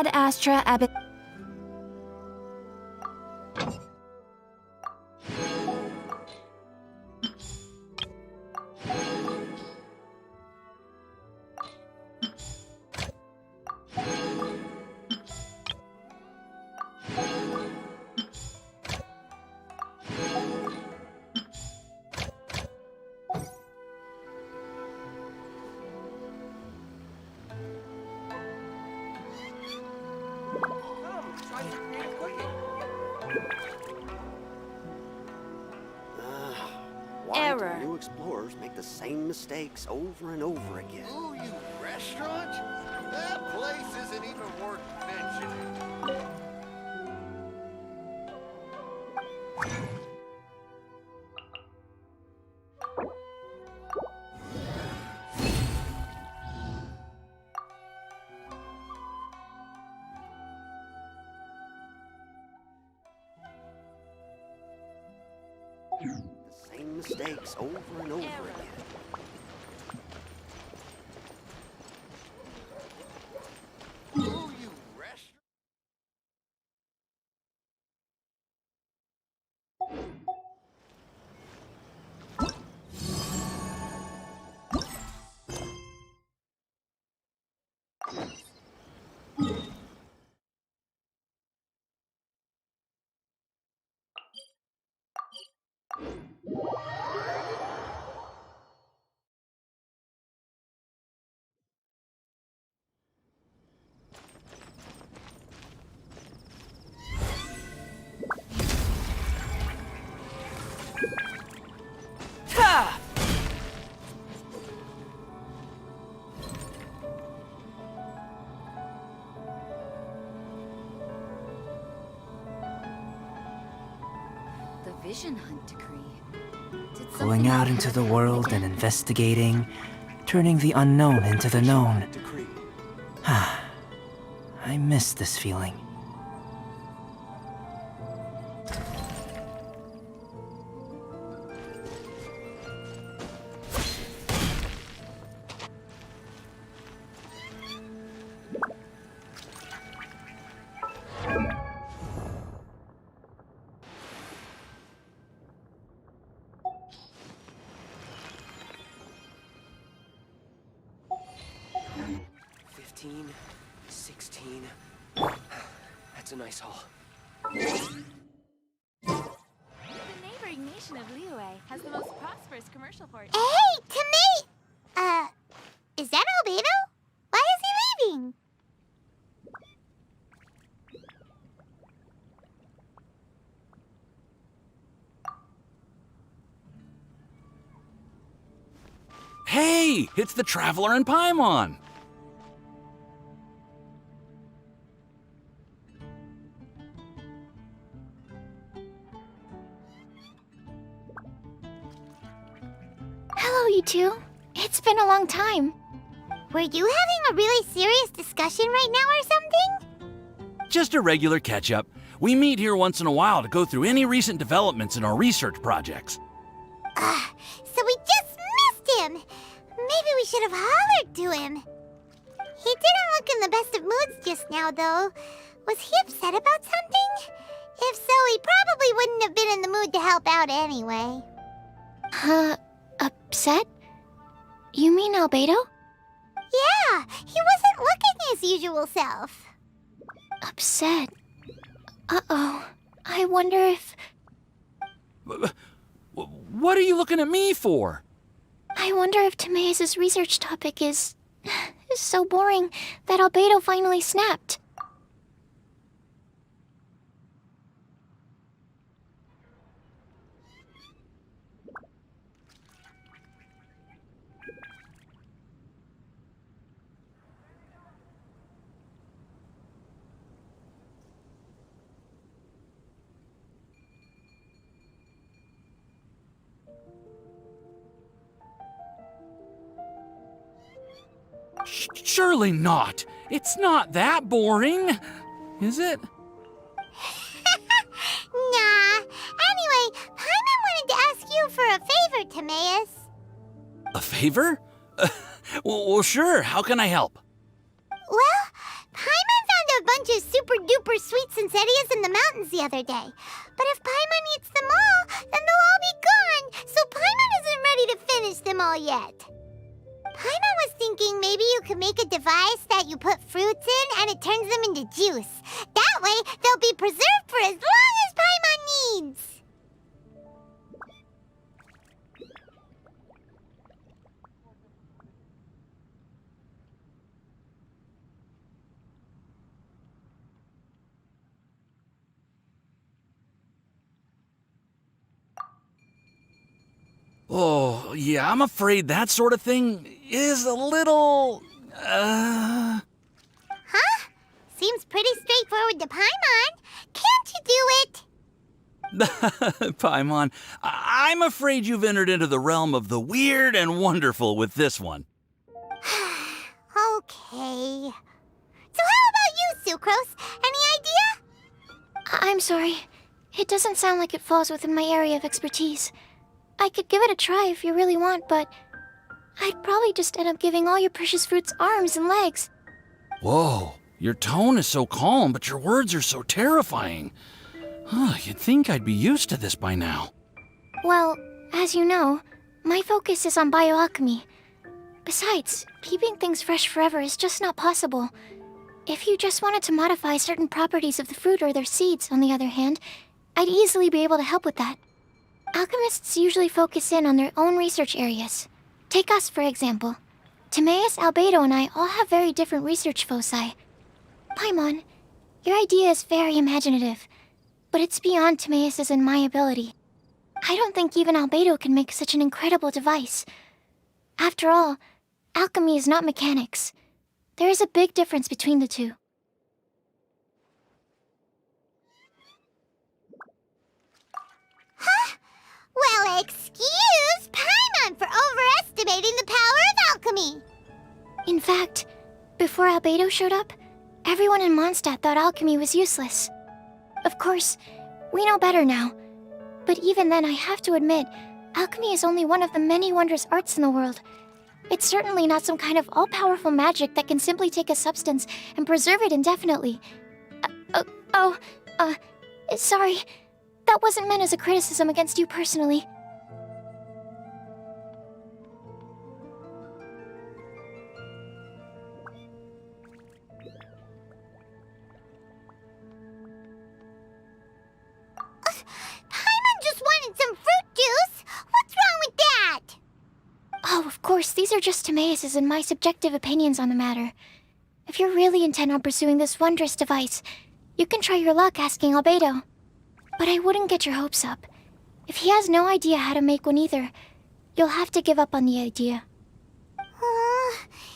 ad astra ab. Why do new explorers make the same mistakes over and over again? Ooh, you restaurant? That place isn't even worth mentioning. The same mistakes over and over again. Ooh, you restaurant? Vision hunt decree. Going out into the world and investigating, turning the unknown into the known. I miss this feeling. That's a nice haul. The neighboring nation of Liyue has the most prosperous commercial port. Hey, Kamei! Is that Albedo? Why is he leaving? Hey, it's the Traveler in Paimon! Hello, you two. It's been a long time. Were you having a really serious discussion right now or something? Just a regular catch-up. We meet here once in a while to go through any recent developments in our research projects. So we just missed him. Maybe we should have hollered to him. He didn't look in the best of moods just now, though. Was he upset about something? If so, he probably wouldn't have been in the mood to help out anyway. Upset? You mean Albedo? Yeah, he wasn't looking his usual self. Upset? Uh-oh. I wonder if... What are you looking at me for? I wonder if Timaeus' research topic is so boring that Albedo finally snapped. Surely not. It's not that boring, is it? Nah. Anyway, Paimon wanted to ask you for a favor, Timaeus. A favor? Well, sure. How can I help? Well, Paimon found a bunch super sweet Sincerias in the mountains the other day. But if Paimon eats them all, then they'll all be gone, so Paimon isn't ready to finish them all yet. Paimon was thinking maybe you could make a device that you put fruits in and it turns them into juice. That way, they'll be preserved for as long as Paimon needs. Oh, yeah, I'm afraid that sort of thing is a little... Huh? Seems pretty straightforward to Paimon. Can't you do it? Paimon, I'm afraid you've entered into the realm of the weird and wonderful with this one. Okay. So how about you, Sucrose? Any idea? I'm sorry. It doesn't sound like it falls within my area of expertise. I could give it a try if you really want, but I'd probably just end up giving all your precious fruits arms and legs. Whoa, your tone is so calm, but your words are so terrifying. You'd think I'd be used to this by now. Well, as you know, my focus is on bioalchemy. Besides, keeping things fresh forever is just not possible. If you just wanted to modify certain properties of the fruit or their seeds, on the other hand, I'd easily be able to help with that. Alchemists usually focus in on their own research areas. Take us, for example. Timaeus, Albedo, and I all have very different research foci. Paimon, your idea is very imaginative, but it's beyond Timaeus's and my ability. I don't think even Albedo can make such an incredible device. After all, alchemy is not mechanics. There is a big difference between the two. Huh? Well, excuse Paimon for overestimating the power of alchemy. In fact, before Albedo showed up, everyone in Mondstadt thought alchemy was useless. Of course, we know better now. But even then, I have to admit, alchemy is only one of the many wondrous arts in the world. It's certainly not some kind of all-powerful magic that can simply take a substance and preserve it indefinitely. Sorry. That wasn't meant as a criticism against you personally. Paimon just wanted some fruit juice. What's wrong with that? Oh, of course, these are just Timaeus's and my subjective opinions on the matter. If you're really intent on pursuing this wondrous device, you can try your luck asking Albedo. But I wouldn't get your hopes up. If he has no idea how to make one either, you'll have to give up on the idea.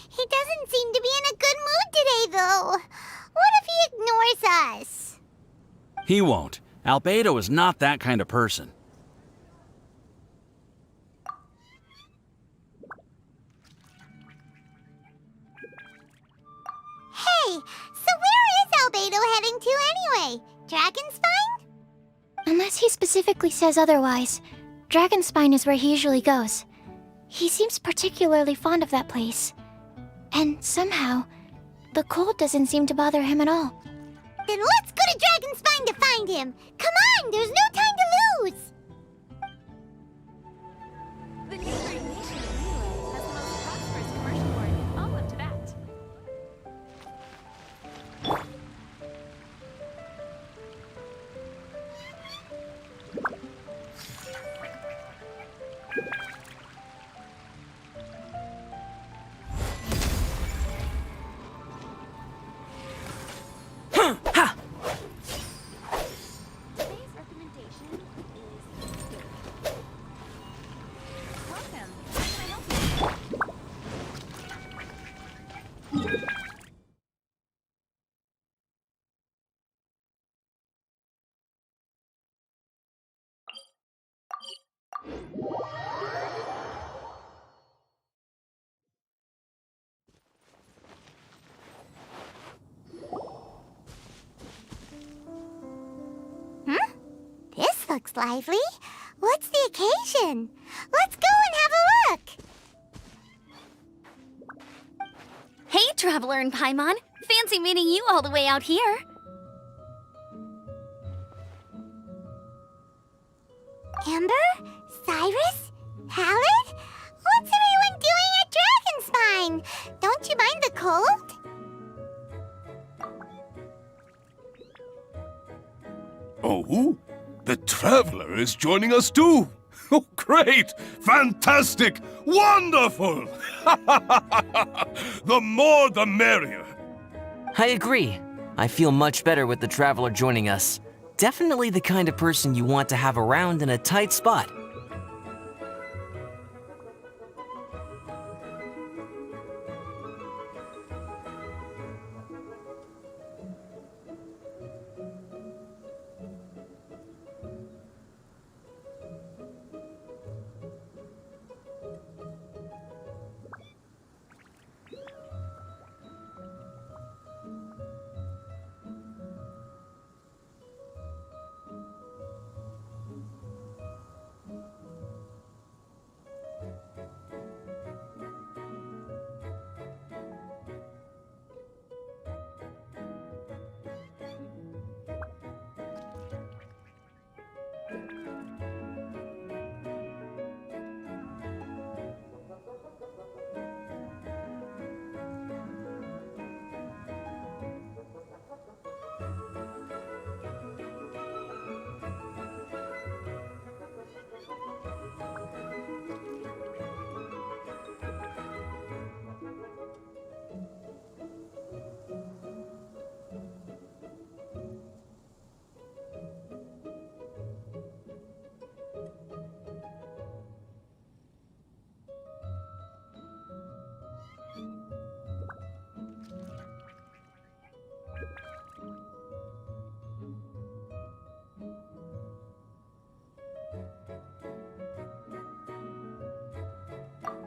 He doesn't seem to be in a good mood today, though. What if he ignores us? He won't. Albedo is not that kind of person. Hey, so where is Albedo heading to anyway? Dragonspine? Unless he specifically says otherwise, Dragonspine is where he usually goes. He seems particularly fond of that place. And somehow, the cold doesn't seem to bother him at all. Then let's go to Dragonspine to find him. Come on, there's no time to lose. The neighboring nation of Liyue has the most prosperous commercial port in all of Tibet. Today's recommendation is good. Welcome. How can I help you? This looks lively. What's the occasion? Let's go and have a look. Hey, Traveler and Paimon. Fancy meeting you all the way out here. Amber? Cyrus? Halid? What's everyone doing at Dragonspine? Don't you mind the cold? Oh? The Traveler is joining us too! Oh, great! Fantastic! Wonderful! The more the merrier! I agree. I feel much better with the Traveler joining us. Definitely the kind of person you want to have around in a tight spot.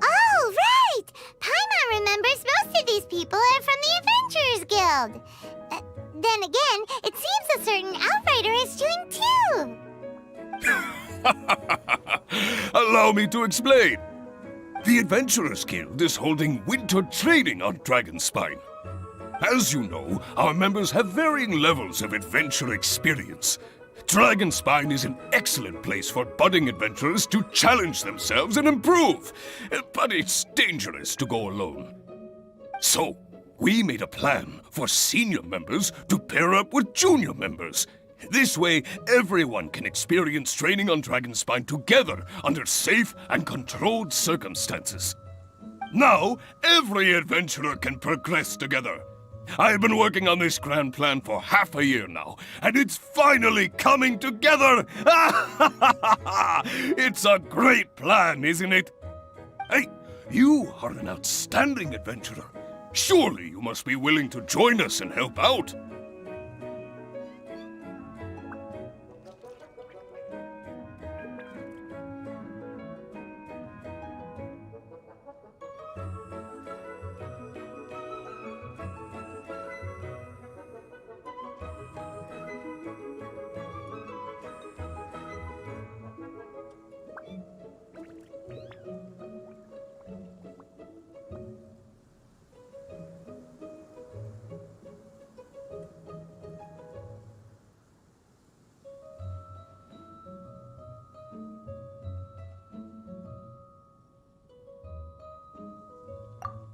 Oh, right! Paimon remembers most of these people are from the Adventurers Guild. Then again, it seems a certain Outrider is doing too. Allow me to explain. The Adventurers Guild is holding winter training on Dragonspine. As you know, our members have varying levels of adventure experience. Dragonspine is an excellent place for budding adventurers to challenge themselves and improve, but it's dangerous to go alone. So, we made a plan for senior members to pair up with junior members. This way, everyone can experience training on Dragonspine together under safe and controlled circumstances. Now, every adventurer can progress together. I've been working on this grand plan for half a year now, and it's finally coming together! It's a great plan, isn't it? Hey, you are an outstanding adventurer. Surely you must be willing to join us and help out.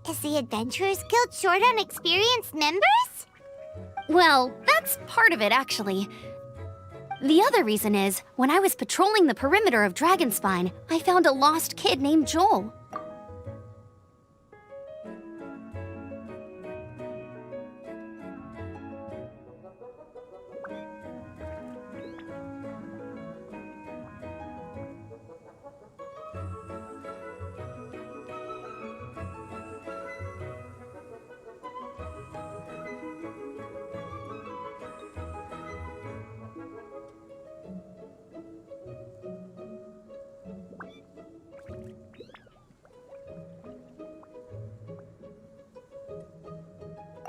Is the Adventurers Guild short on experienced members? Well, that's part of it, actually. The other reason is, when I was patrolling the perimeter of Dragonspine, I found a lost kid named Joel.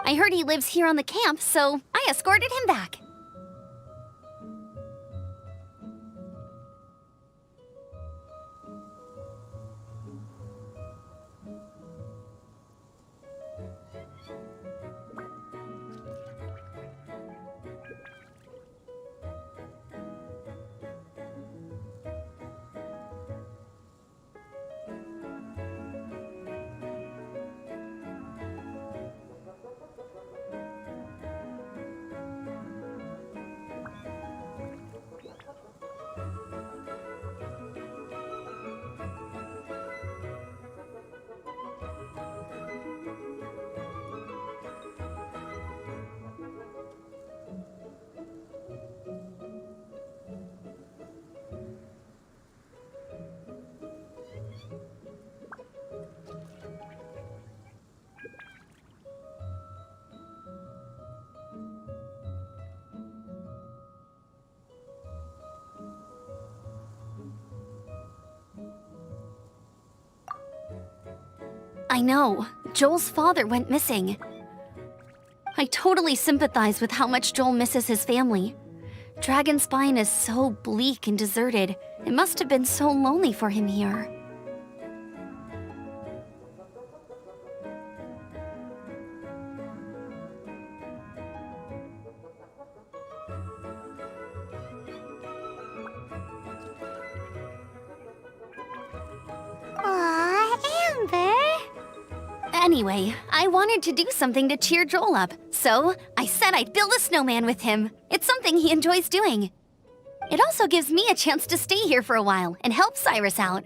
I heard he lives here on the camp, so I escorted him back. I know. Joel's father went missing. I totally sympathize with how much Joel misses his family. Dragonspine is so bleak and deserted. It must have been so lonely for him here. Aw, Amber. Anyway, I wanted to do something to cheer Joel up, so I said I'd build a snowman with him. It's something he enjoys doing. It also gives me a chance to stay here for a while and help Cyrus out.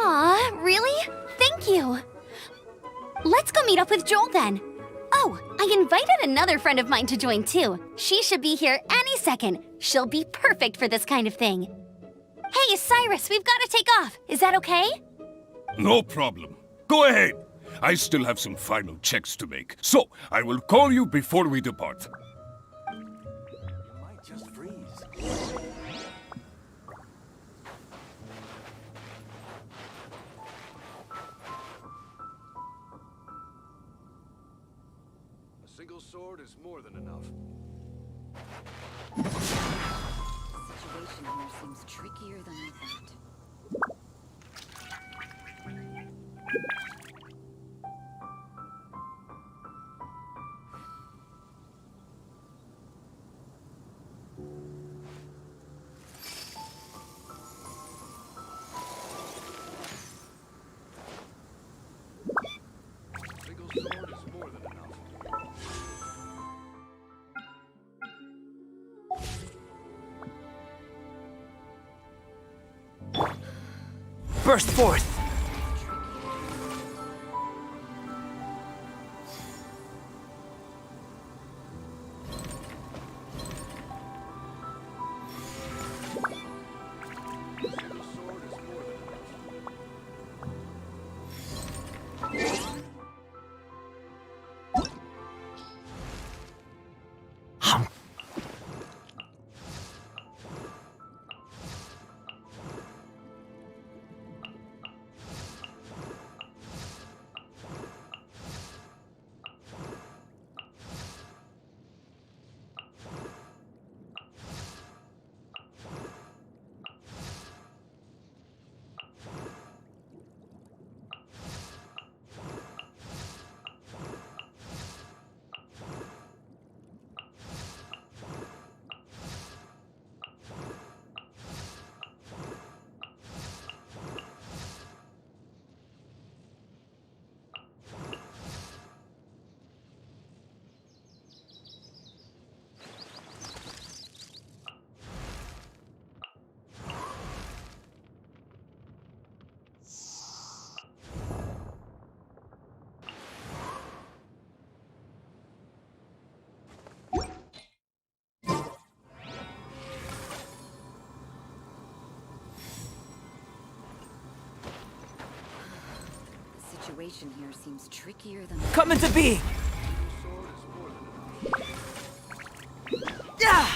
Aw, really? Thank you. Let's go meet up with Joel then. Oh, I invited another friend of mine to join too. She should be here any second. She'll be perfect for this kind of thing. Hey, Cyrus, we've got to take off. Is that okay? No problem. Go ahead. I still have some final checks to make, so I will call you before we depart. You might just freeze. A single sword is more than enough. The situation here seems trickier than I thought. Single sword is more than enough. Burst forth! Single sword is more than enough. Hum. The situation here seems trickier than Coming to be! Sword is more than enough. Yeah!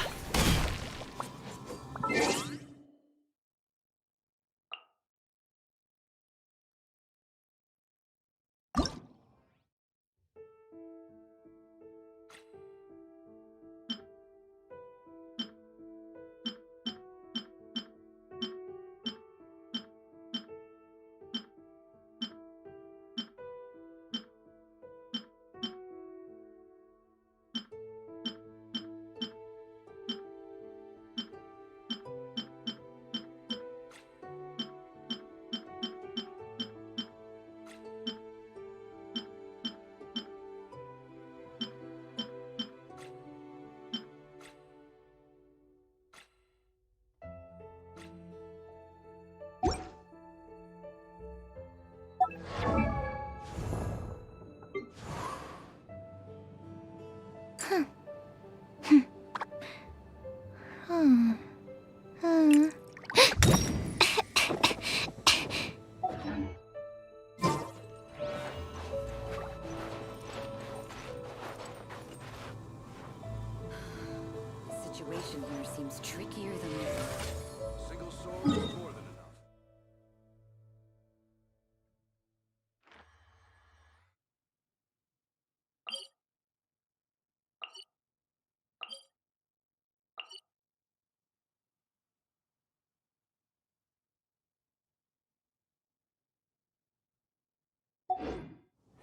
situation here seems trickier than I thought. Single sword is more than enough.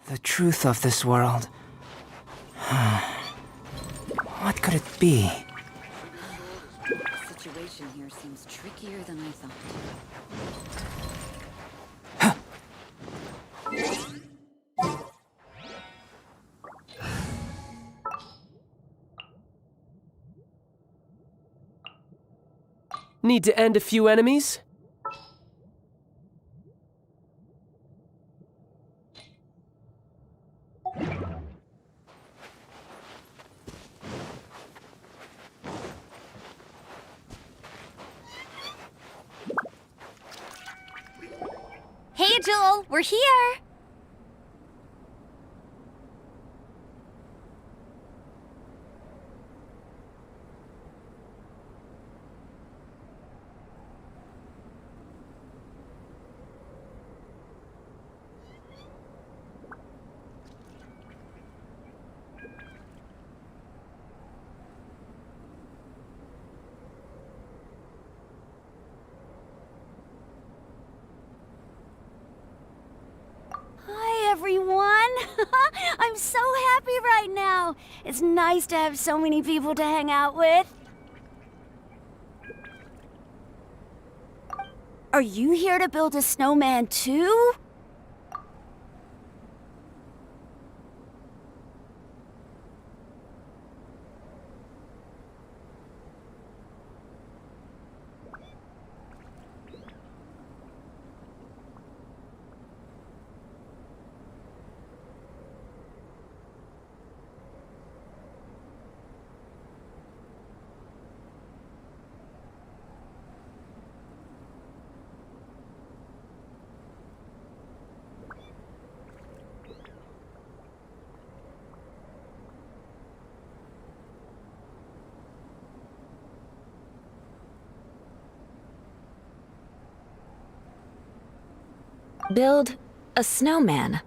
The truth of this world. What could it be? The situation here seems trickier than I thought. Need to end a few enemies? Hey, Joel, we're here! Hi, everyone! I'm so happy right now! It's nice to have so many people to hang out with. Are you here to build a snowman too? Build a snowman.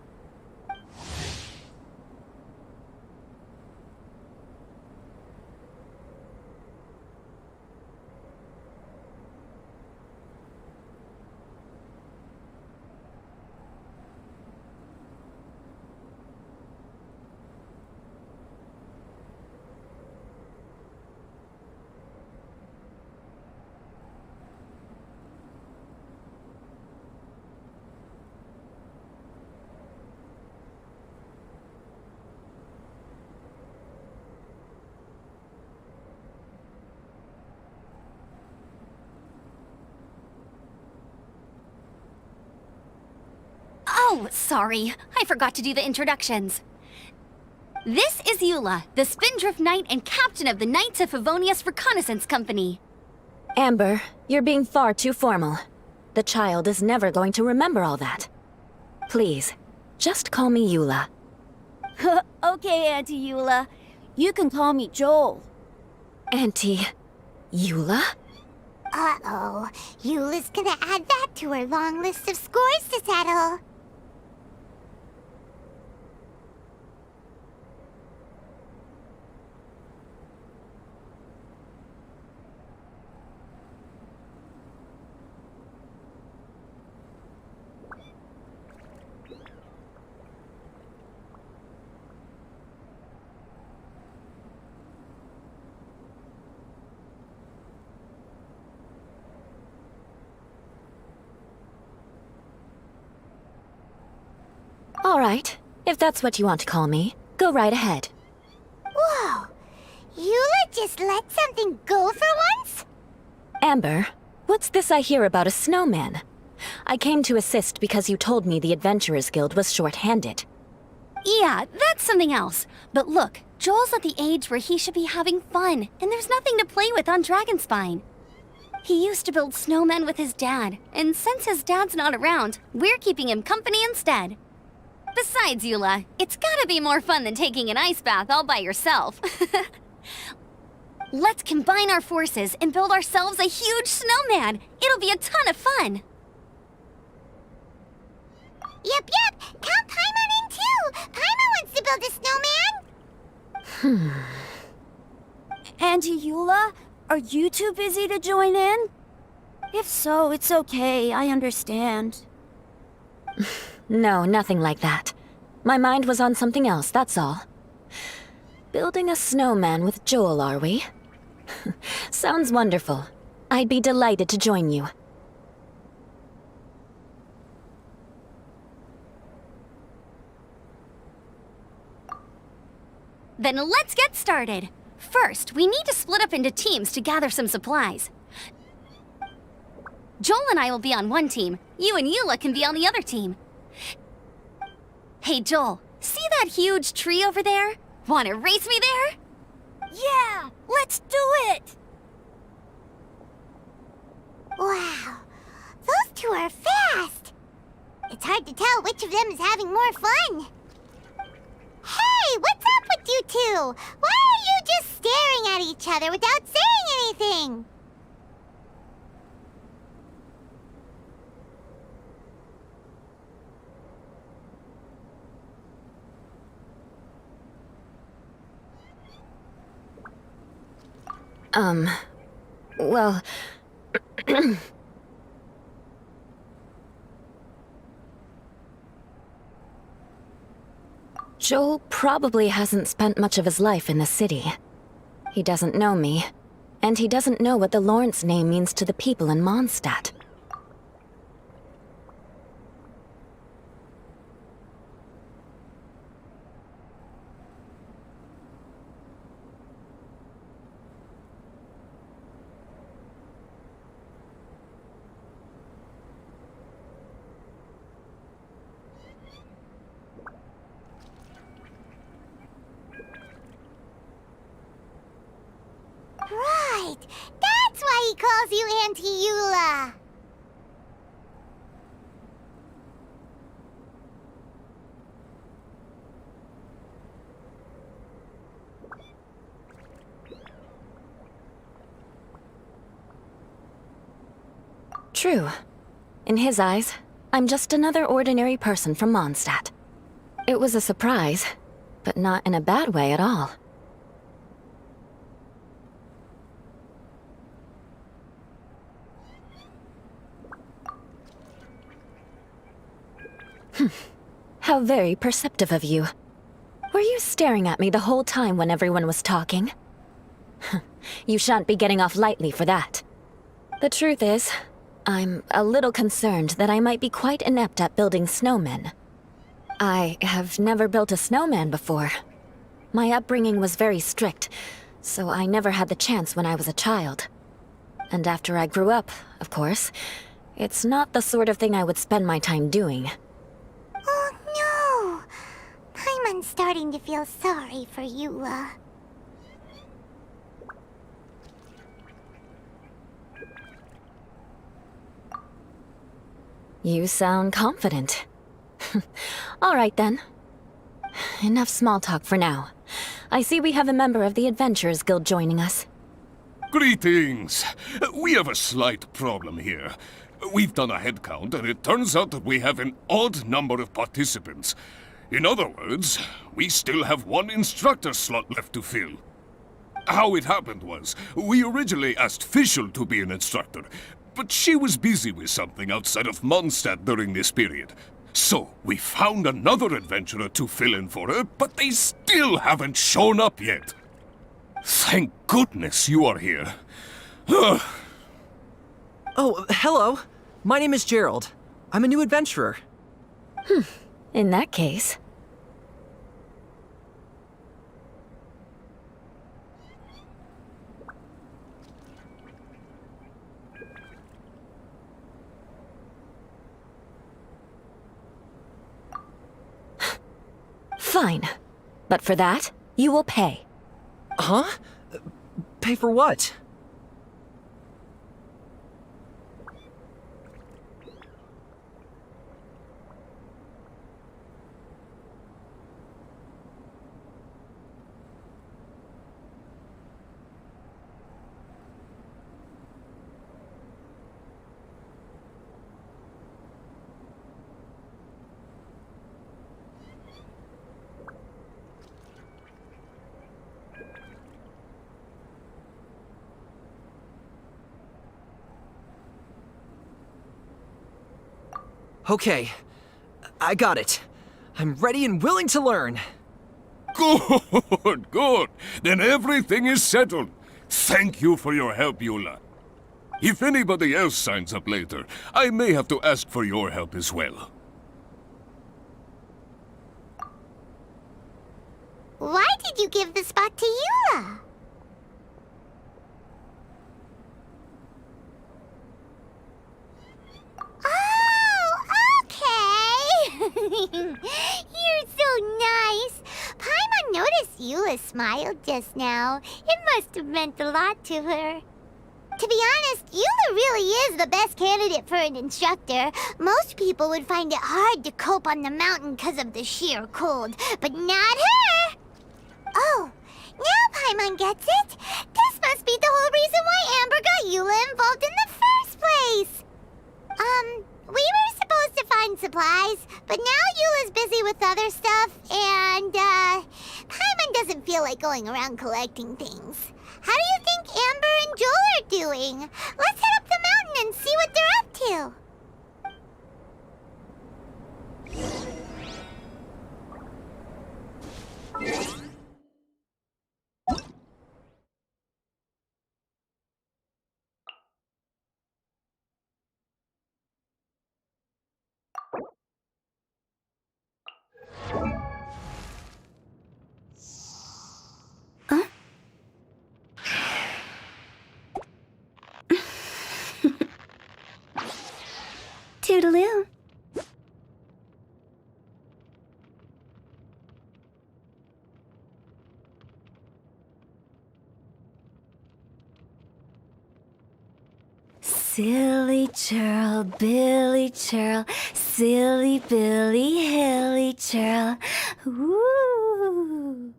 Oh, sorry. I forgot to do the introductions. This is Eula, the Spindrift Knight and captain of the Knights of Favonius Reconnaissance Company. Amber, you're being far too formal. The child is never going to remember all that. Please, just call me Eula. Okay, Auntie Eula. You can call me Joel. Auntie... Eula? Uh-oh. Eula's gonna add that to her long list of scores to settle. All right, if that's what you want to call me, go right ahead. Whoa! Eula just let something go for once? Amber, what's this I hear about a snowman? I came to assist because you told me the Adventurers Guild was short-handed. Yeah, that's something else. But look, Joel's at the age where he should be having fun, and there's nothing to play with on Dragonspine. He used to build snowmen with his dad, and since his dad's not around, we're keeping him company instead. Besides, Eula, it's gotta be more fun than taking an ice bath all by yourself. Let's combine our forces and build ourselves a huge snowman. It'll be a ton of fun. Yep. Count Paimon in too. Paimon wants to build a snowman. Auntie Eula, are you too busy to join in? If so, it's okay. I understand. No, nothing like that. My mind was on something else, that's all. Building a snowman with Joel, are we? Sounds wonderful. I'd be delighted to join you. Then let's get started. First, we need to split up into teams to gather some supplies. Joel and I will be on one team. You and Eula can be on the other team. Hey, Joel, see that huge tree over there? Wanna race me there? Yeah, let's do it! Wow, those two are fast. It's hard to tell which of them is having more fun. Hey, what's up with you two? Why are you just staring at each other without saying anything? Well... Joel probably hasn't spent much of his life in the city. He doesn't know me, and he doesn't know what the Lawrence name means to the people in Mondstadt. Right, that's why he calls you Auntie Eula. True. In his eyes, I'm just another ordinary person from Mondstadt. It was a surprise, but not in a bad way at all. How very perceptive of you. Were you staring at me the whole time when everyone was talking? You shan't be getting off lightly for that. The truth is, I'm a little concerned that I might be quite inept at building snowmen. I have never built a snowman before. My upbringing was very strict, so I never had the chance when I was a child. And after I grew up, of course, it's not the sort of thing I would spend my time doing. Oh no! Paimon's starting to feel sorry for Eula. You sound confident. All right then. Enough small talk for now. I see we have a member of the Adventurers Guild joining us. Greetings. We have a slight problem here. We've done a head count, and it turns out that we have an odd number of participants. In other words, we still have one instructor slot left to fill. How it happened was, we originally asked Fischl to be an instructor, but she was busy with something outside of Mondstadt during this period. So, we found another adventurer to fill in for her, but they still haven't shown up yet. Thank goodness you are here. Oh, hello. My name is Gerald. I'm a new adventurer. In that case... Fine. But for that, you will pay. Huh? Pay for what? Okay, I got it. I'm ready and willing to learn. Good, good. Then everything is settled. Thank you for your help, Eula. If anybody else signs up later, I may have to ask for your help as well. Why did you give the spot to Eula? Oh, okay. You're so nice. Paimon noticed Eula smiled just now. It must have meant a lot to her. To be honest, Eula really is the best candidate for an instructor. Most people would find it hard to cope on the mountain because of the sheer cold, but not her! Oh, now Paimon gets it. This must be the whole reason why Amber got Eula involved in the first place. We were supposed to find supplies, but now Eula's busy with other stuff, and, Paimon doesn't feel like going around collecting things. How do you think Amber and Joel are doing? Let's head up the mountain and see what they're up to. Toodaloo. Silly churl, Billy churl, silly Billy, hilly churl. Ooh.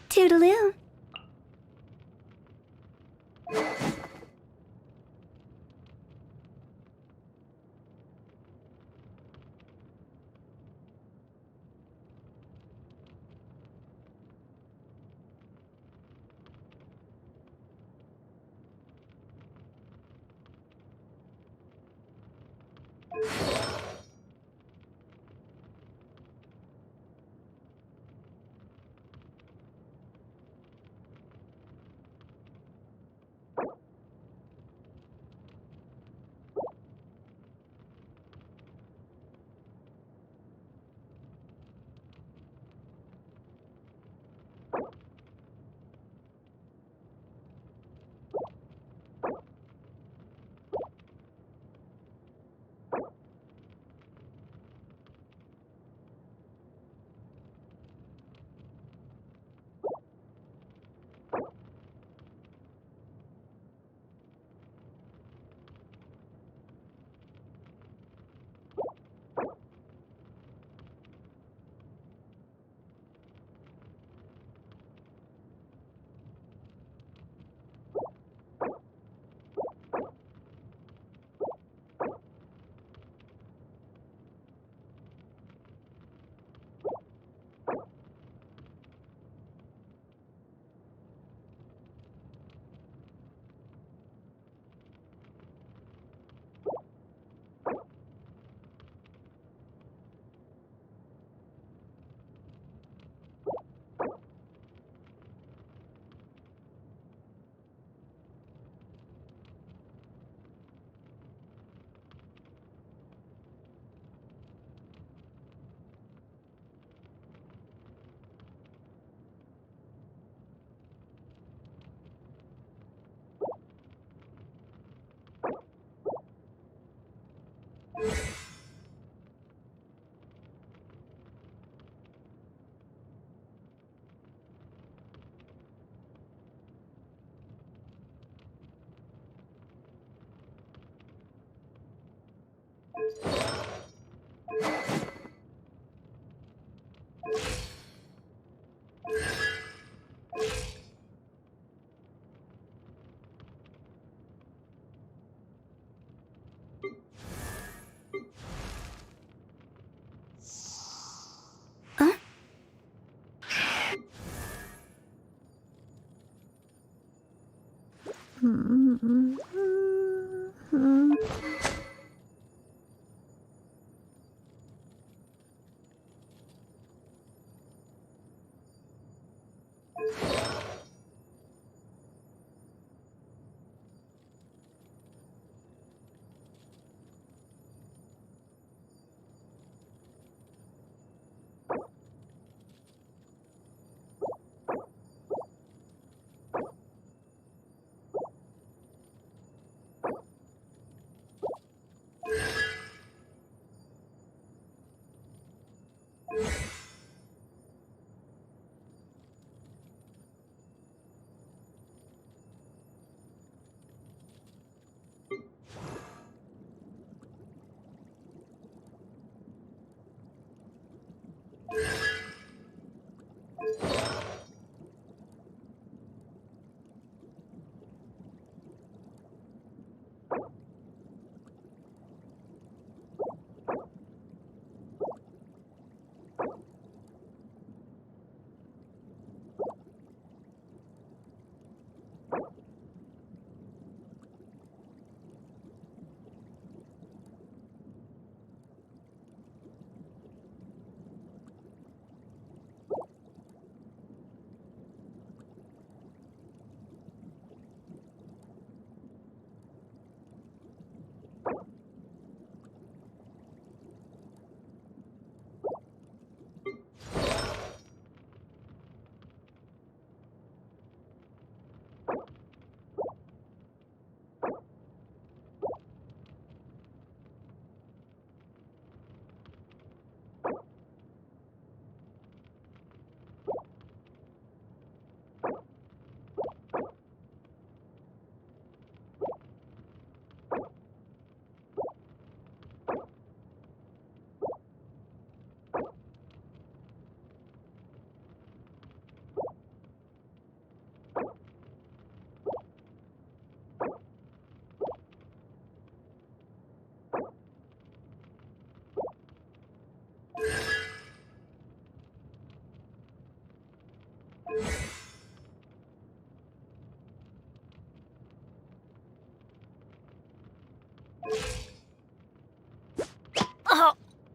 Toodaloo. Oh,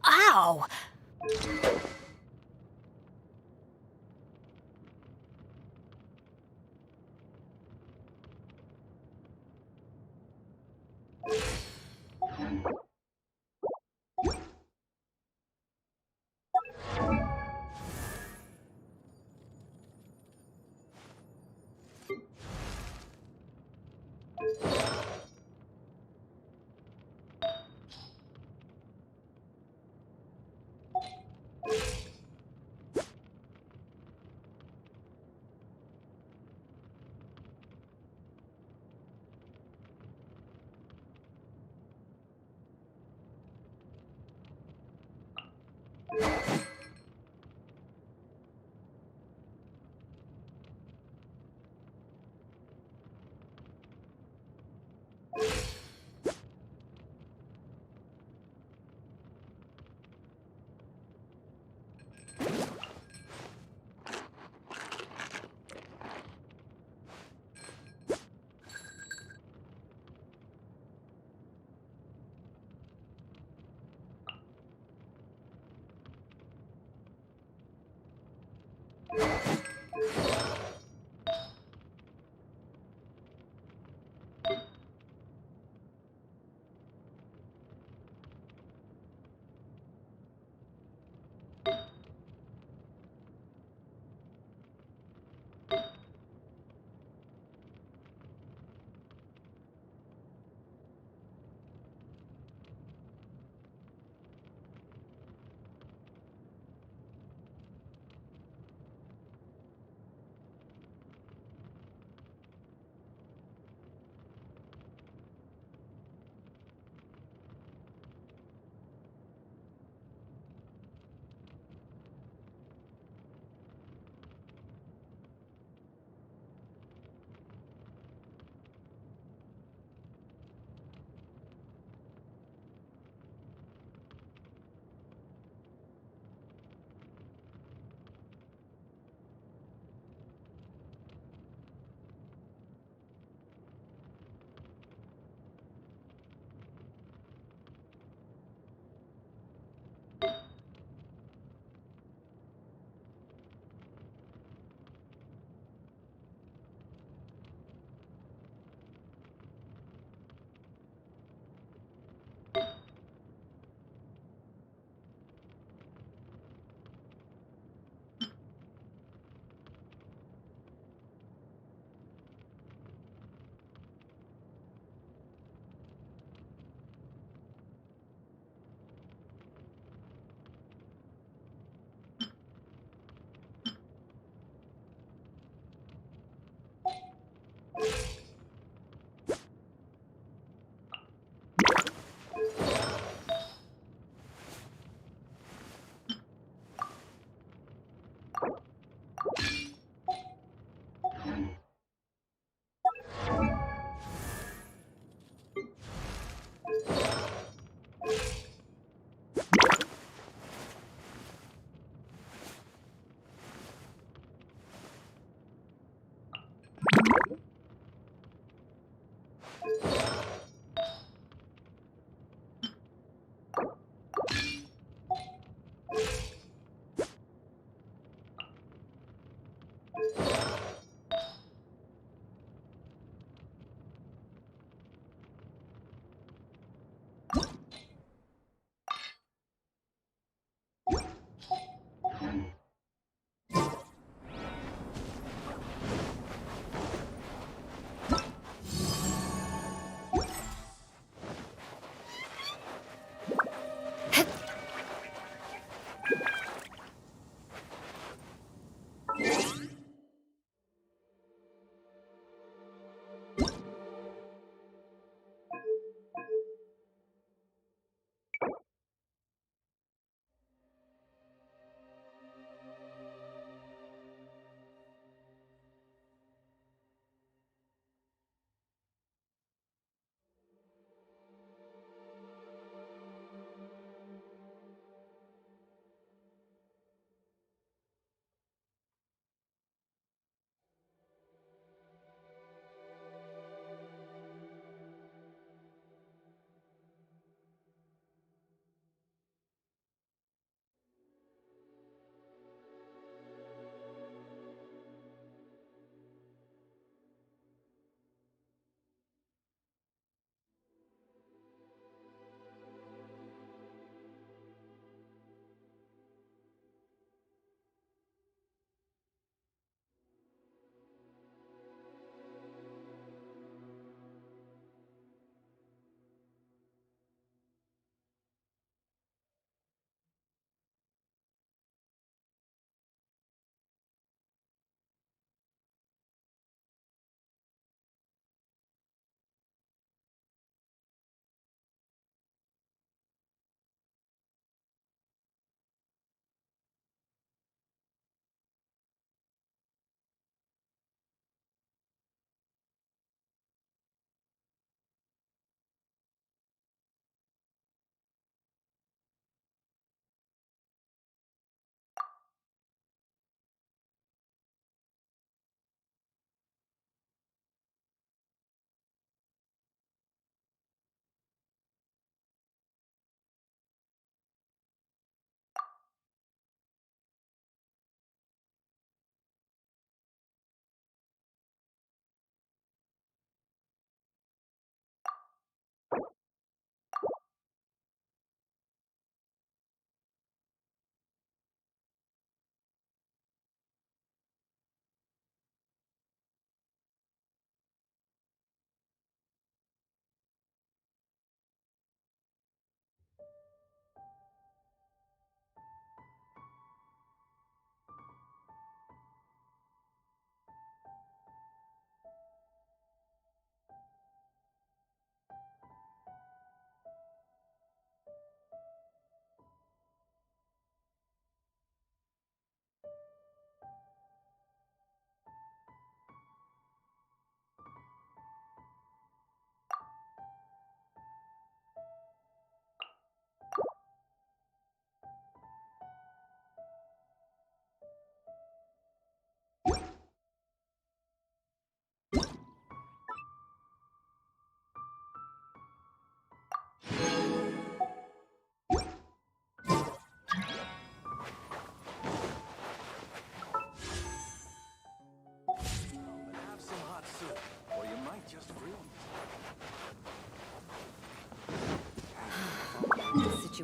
ow!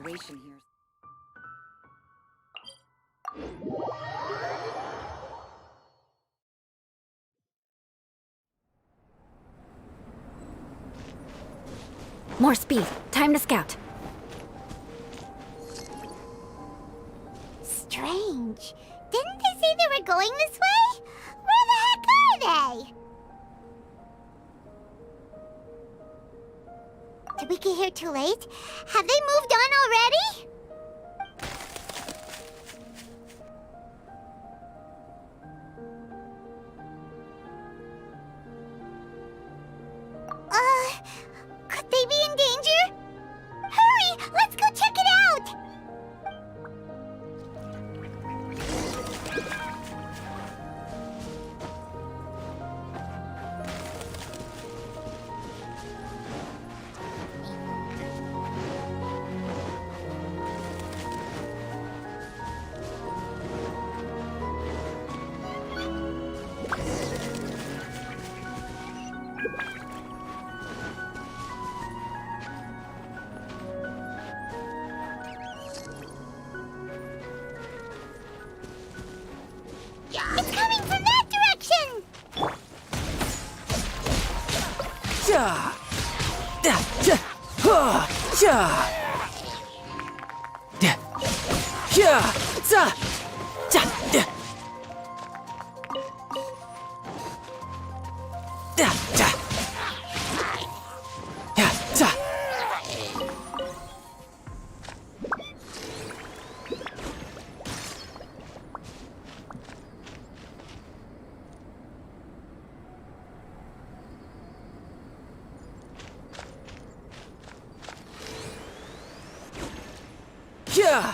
situation here. More speed. Time to scout. Strange. Didn't they say they were going this way? Where the heck are they? Did we get here too late? Have they moved on already? Could they be in danger? Hurry! Let's go check it out! It's coming from that direction! Yeah. Yeah. Yeah. Huh. Yeah. Yeah. Yeah. Za. Ja. Yeah. Yeah. Ja. Yeah. Za. Yeah.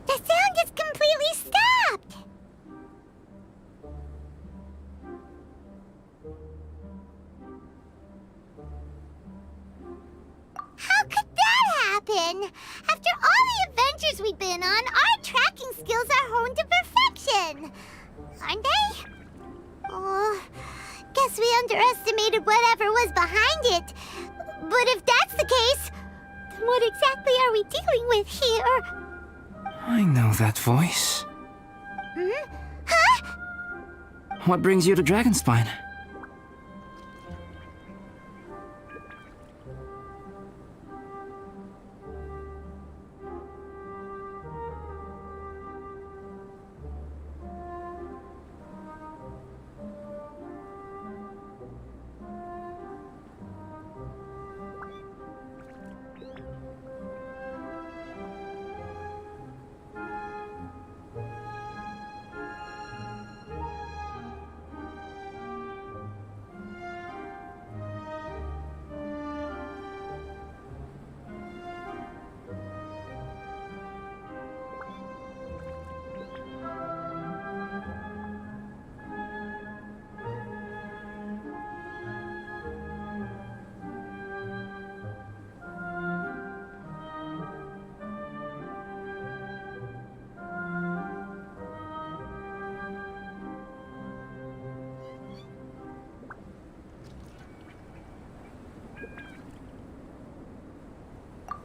The sound is completely stopped! How could that happen? After all the adventures we've been on, our tracking skills are honed to perfection! Aren't they? Oh, guess we underestimated whatever was behind it. But if that's the case, then what exactly are we dealing with here? I know that voice. Hmm? Huh? What brings you to Dragonspine?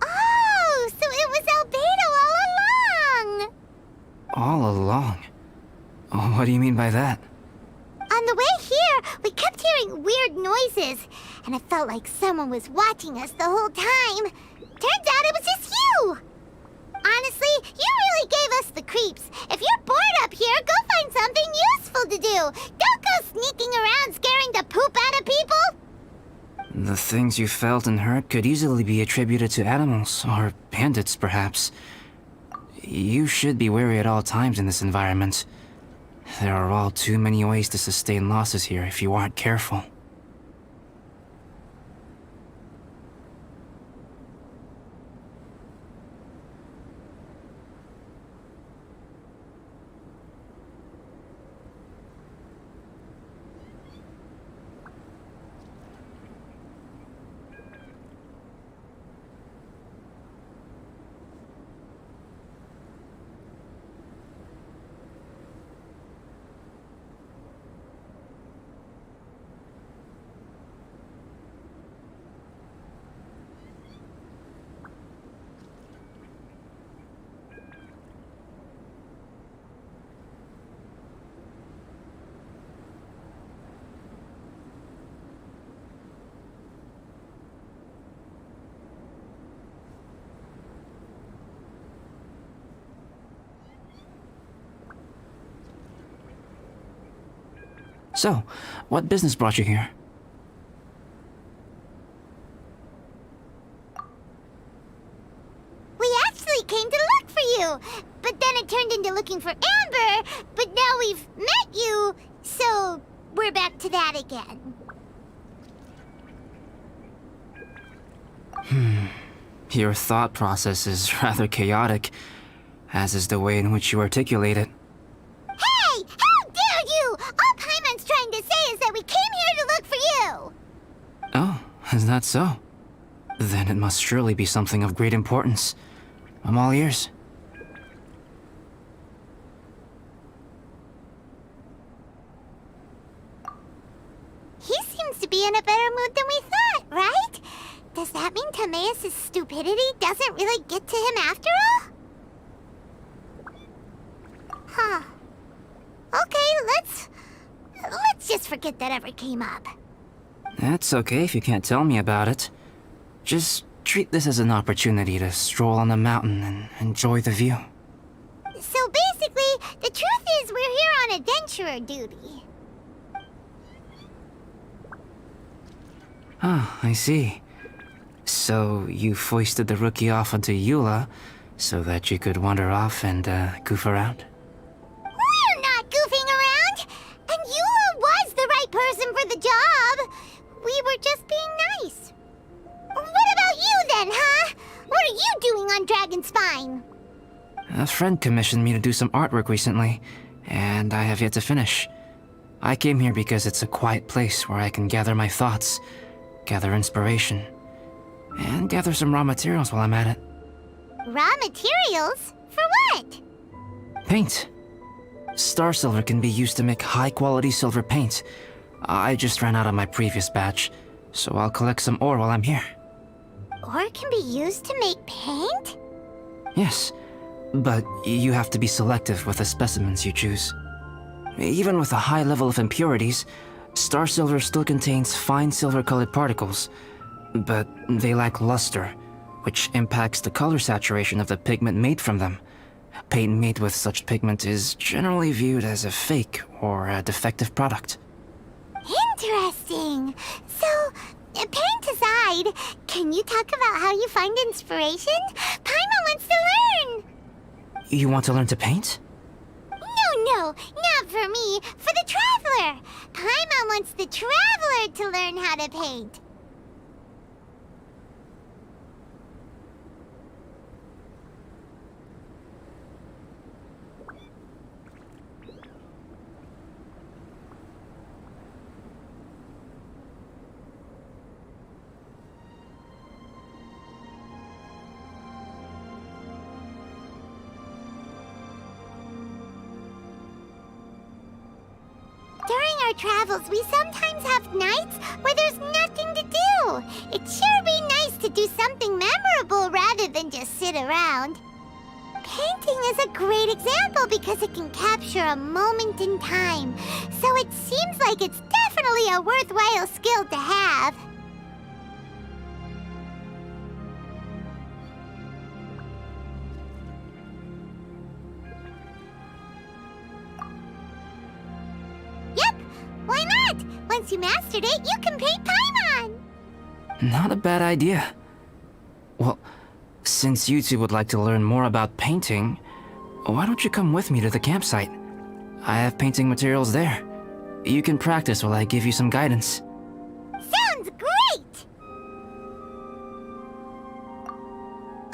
Oh, so it was Albedo all along! All along? Oh, what do you mean by that? On the way here, we kept hearing weird noises, and it felt like someone was watching us the whole time. Turns out it was just you! Honestly, you really gave us the creeps. If you're bored up here, go find something useful to do. Don't go sneaking around scaring the poop out of people. The things you felt and heard could easily be attributed to animals, or bandits, perhaps. You should be wary at all times in this environment. There are all too many ways to sustain losses here if you aren't careful. So, what business brought you here? We actually came to look for you, but then it turned into looking for Amber, but now we've met you, so we're back to that again. Your thought process is rather chaotic, as is the way in which you articulate it. Hey! How dare you! All Paimon's trying to say is that we came here to look for you! Oh, is that so? Then it must surely be something of great importance. I'm all ears. He seems to be in a better mood than we thought, right? Does that mean Timaeus' stupidity doesn't really get to him after all? Huh. Okay, let's just forget that ever came up. That's okay if you can't tell me about it. Just treat this as an opportunity to stroll on the mountain and enjoy the view. So basically, the truth is we're here on adventurer duty. Ah, I see. So you foisted the rookie off onto Eula so that you could wander off and goof around? We're not goofing around! And Eula was the right person for the job! We were just being nice. What about you then, huh? What are you doing on Dragonspine? A friend commissioned me to do some artwork recently, and I have yet to finish. I came here because it's a quiet place where I can gather my thoughts, gather inspiration, and gather some raw materials while I'm at it. Raw materials? For what? Paint. Star silver can be used to make high-quality silver paint. I just ran out of my previous batch, so I'll collect some ore while I'm here. Ore can be used to make paint? Yes, but you have to be selective with the specimens you choose. Even with a high level of impurities, star silver still contains fine silver-colored particles, but they lack luster, which impacts the color saturation of the pigment made from them. Paint made with such pigment is generally viewed as a fake or a defective product. Interesting. So, paint aside, can you talk about how you find inspiration? Paimon wants to learn! You want to learn to paint? No, not for me. For the Traveler. Paimon wants the Traveler to learn how to paint. During our travels, we sometimes have nights where there's nothing to do. It'd sure be nice to do something memorable rather than just sit around. Painting is a great example because it can capture a moment in time, so it seems like it's definitely a worthwhile skill to have. Why not? Once you mastered it, you can paint Paimon! Not a bad idea. Well, since you two would like to learn more about painting, why don't you come with me to the campsite? I have painting materials there. You can practice while I give you some guidance. Sounds great!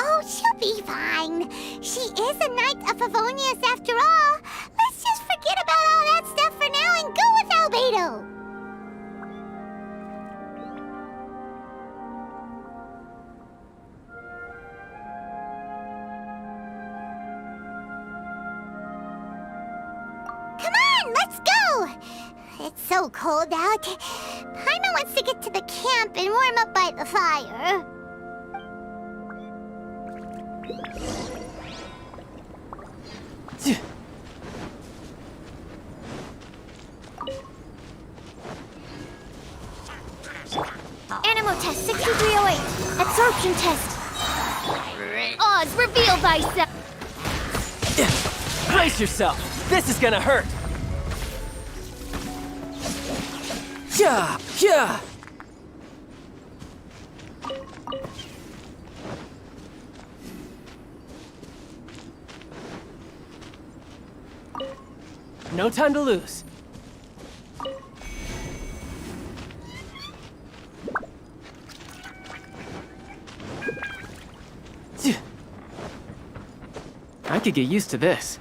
Oh, she'll be fine. She is a Knight of Favonius after all. Let's just forget about all that stuff for now and go with Albedo. Come on, let's go! It's so cold out. Paimon wants to get to the camp and warm up by the fire. Animo test 6308. Absorption test. Oz, reveal thyself! Brace yourself. This is gonna hurt. Yeah! Yeah! No time to lose. I could get used to this.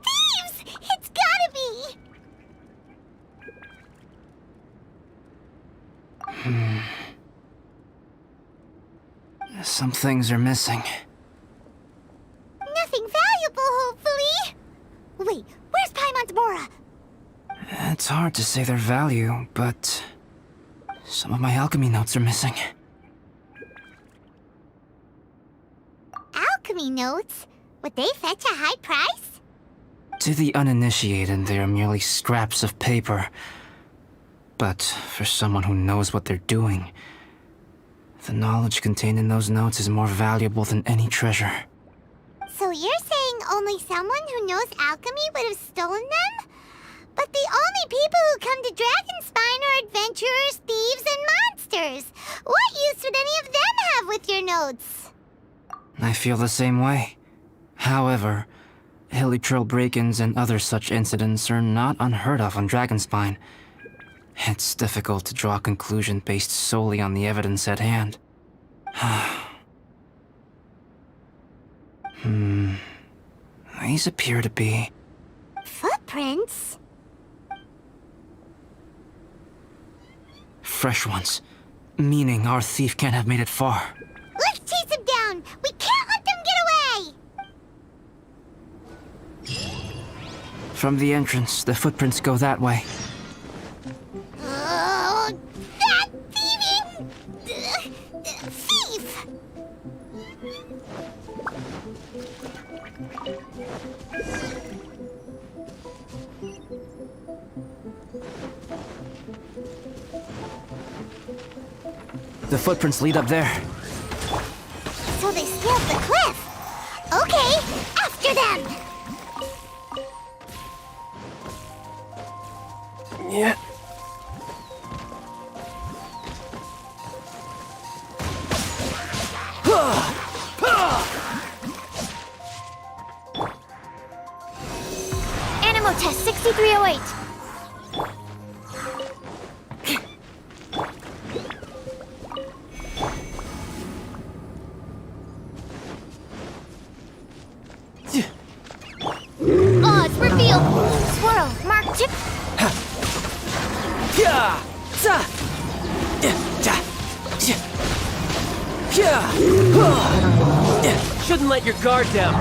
Thieves! It's gotta be! Some things are missing. Nothing valuable, hopefully. Wait, where's Paimon's Mora? It's hard to say their value, but some of my alchemy notes are missing. Alchemy notes? Would they fetch a high price? To the uninitiated, they are merely scraps of paper. But for someone who knows what they're doing, the knowledge contained in those notes is more valuable than any treasure. So you're saying only someone who knows alchemy would have stolen them? But the only people who come to Dragonspine are adventurers, thieves, and monsters. What use would any of them have with your notes? I feel the same way. However, hilly trail break-ins and other such incidents are not unheard of on Dragonspine. It's difficult to draw a conclusion based solely on the evidence at hand. These appear to be... Footprints? fresh ones. Meaning our thief can't have made it far. Let's chase him down! We can't let them get away! From the entrance, the footprints go that way. Oh, that thieving... thief! The footprints lead up there. So they scaled the cliff! Okay, after them! Yeah. Animo test 6308. Odds revealed! Swirl, mark tip. Yeah! Za! Shouldn't let your guard down.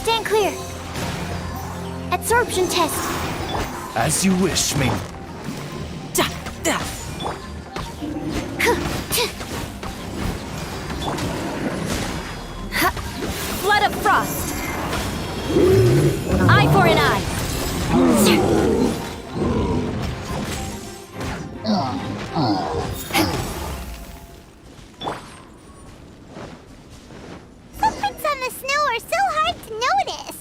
Stand clear. Absorption test. As you wish, Ming. Flood of frost. Eye for an eye. Footprints on the snow are so hard to notice.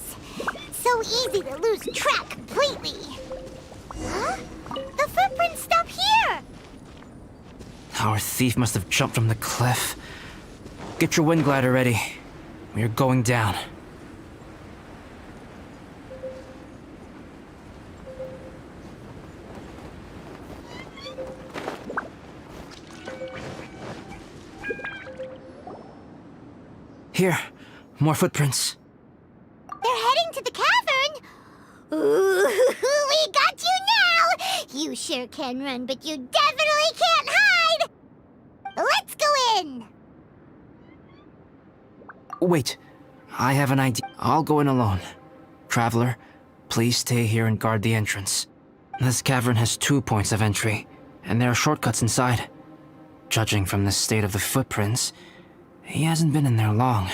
So easy to lose track completely. Huh? The footprints stop here! Our thief must have jumped from the cliff. Get your wind glider ready. We are going down. Here, more footprints. They're heading to the cavern! Ooh, we got you now! You sure can run, but you definitely can't hide! Let's go in! Wait, I have an idea. I'll go in alone. Traveler, please stay here and guard the entrance. This cavern has 2 points of entry, and there are shortcuts inside. Judging from the state of the footprints, he hasn't been in there long.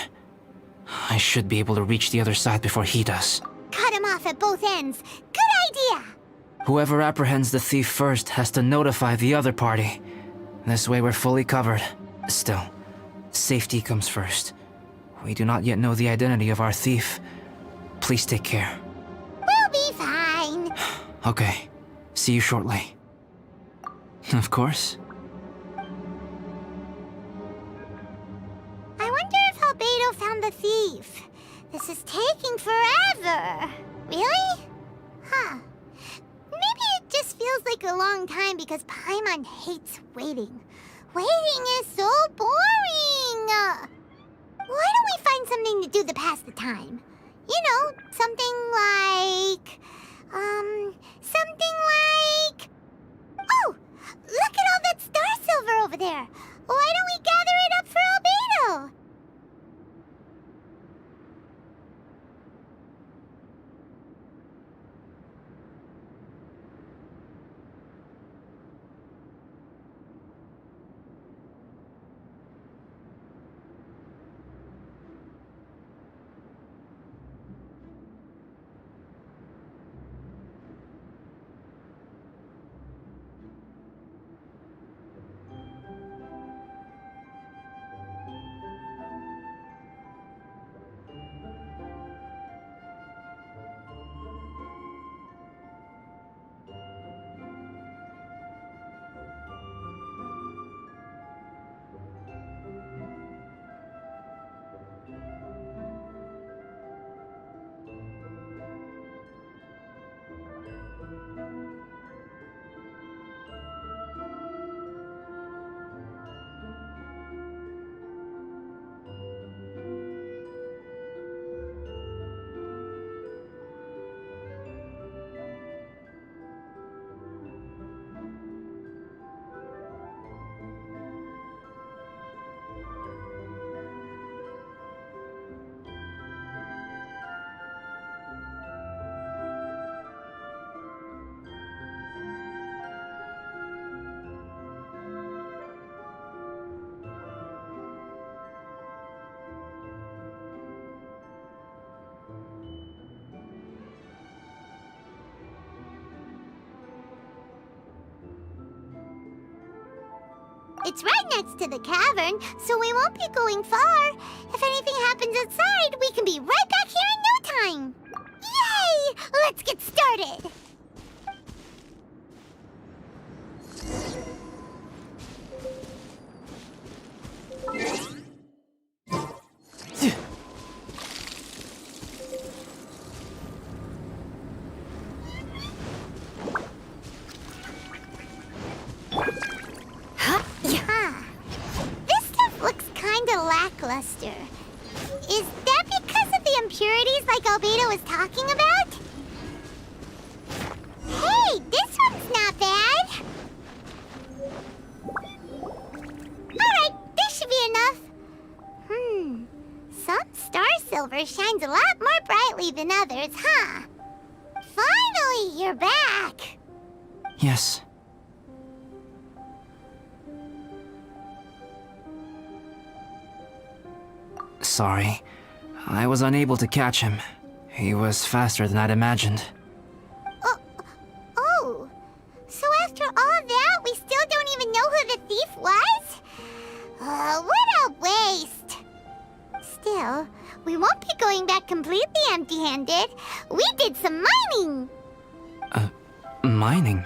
I should be able to reach the other side before he does. Cut him off at both ends. Good idea! Whoever apprehends the thief first has to notify the other party. This way we're fully covered. Still, safety comes first. We do not yet know the identity of our thief. Please take care. We'll be fine. Okay. See you shortly. Of course. I wonder if Albedo found the thief. This is taking forever. Really? Huh. Maybe it just feels like a long time because Paimon hates waiting. Waiting is so boring. Why don't we find something to do to pass the time? You know, something like... Oh! Look at all that star silver over there! Why don't we gather it up for Albedo? It's right next to the cavern, so we won't be going far. If anything happens outside, we can be right back here in no time. Yay! Let's get started! Lackluster. Is that because of the impurities like Albedo was talking about? Hey, this one's not bad. Alright, this should be enough. Some star silver shines a lot more brightly than others, huh? Finally, you're back. Yes. Sorry. I was unable to catch him. He was faster than I'd imagined. Oh. So after all that, we still don't even know who the thief was? What a waste. Still, we won't be going back completely empty-handed. We did some mining. Mining?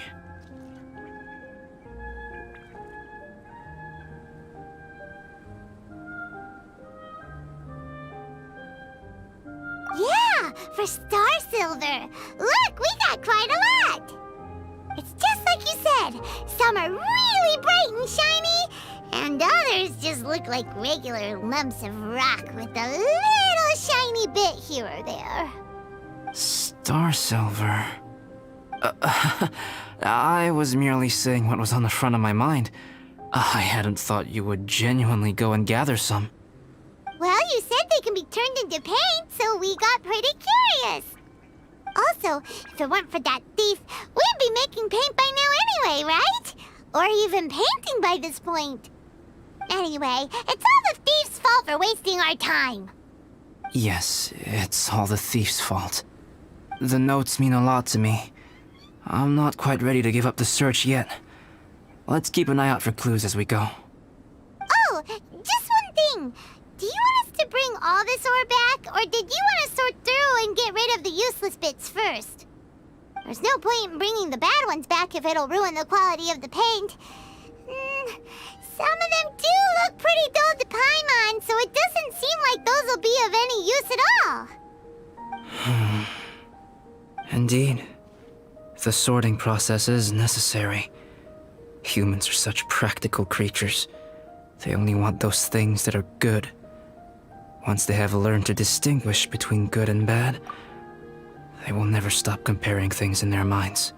Yeah, for star silver. Look, we got quite a lot. It's just like you said. Some are really bright and shiny, and others just look like regular lumps of rock with a little shiny bit here or there. Star silver. I was merely saying what was on the front of my mind. I hadn't thought you would genuinely go and gather some. Well, you said they can be turned into paint, so we got pretty curious. Also, if it weren't for that thief, we'd be making paint by now anyway, right? Or even painting by this point. Anyway, it's all the thief's fault for wasting our time. Yes, it's all the thief's fault. The notes mean a lot to me. I'm not quite ready to give up the search yet. Let's keep an eye out for clues as we go. Oh, just one thing. Do you want us to bring all this ore back, or did you want to sort through and get rid of the useless bits first? There's no point in bringing the bad ones back if it'll ruin the quality of the paint. Some of them do look pretty dull to Paimon, so it doesn't seem like those will be of any use at all. Indeed. The sorting process is necessary. Humans are such practical creatures. They only want those things that are good. Once they have learned to distinguish between good and bad, they will never stop comparing things in their minds.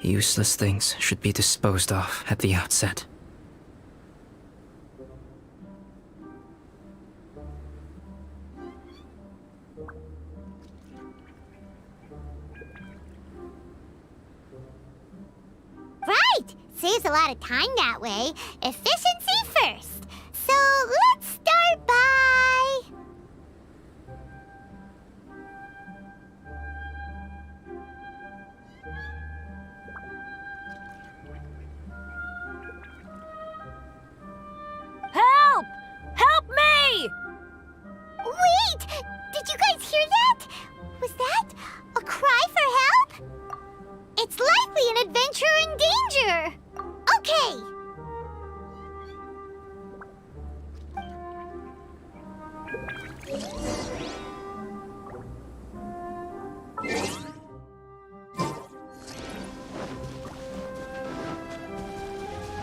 Useless things should be disposed of at the outset. Right! Saves a lot of time that way. Efficiency first. So let's start by... Help! Help me! Wait! Did you guys hear that? Was that a cry for help? It's likely an adventurer in danger! Okay!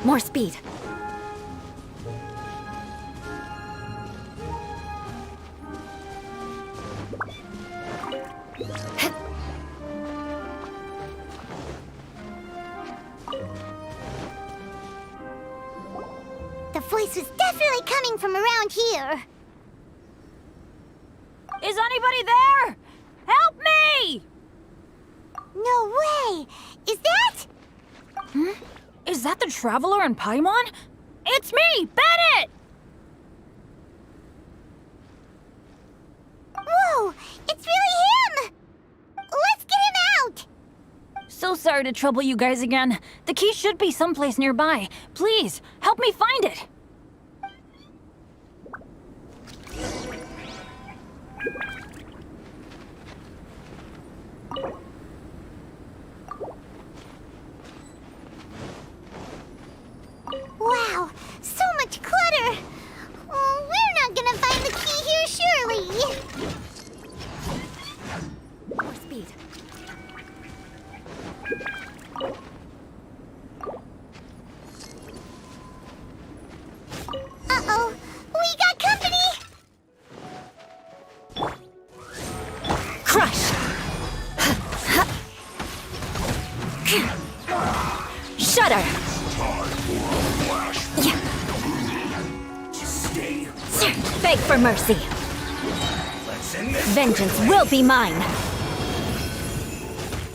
More speed. The voice was definitely coming from around here. Is anybody there? Help me! No way! Is that? Is that the Traveler and Paimon? It's me, Bennett! Whoa! It's really him! Let's get him out! So sorry to trouble you guys again. The key should be someplace nearby. Please, help me find it. Wow, so much clutter! Oh, we're not gonna find the key here, surely! More speed. Uh-oh, we got company! Crush! Shudder! Beg for mercy. Vengeance will be mine.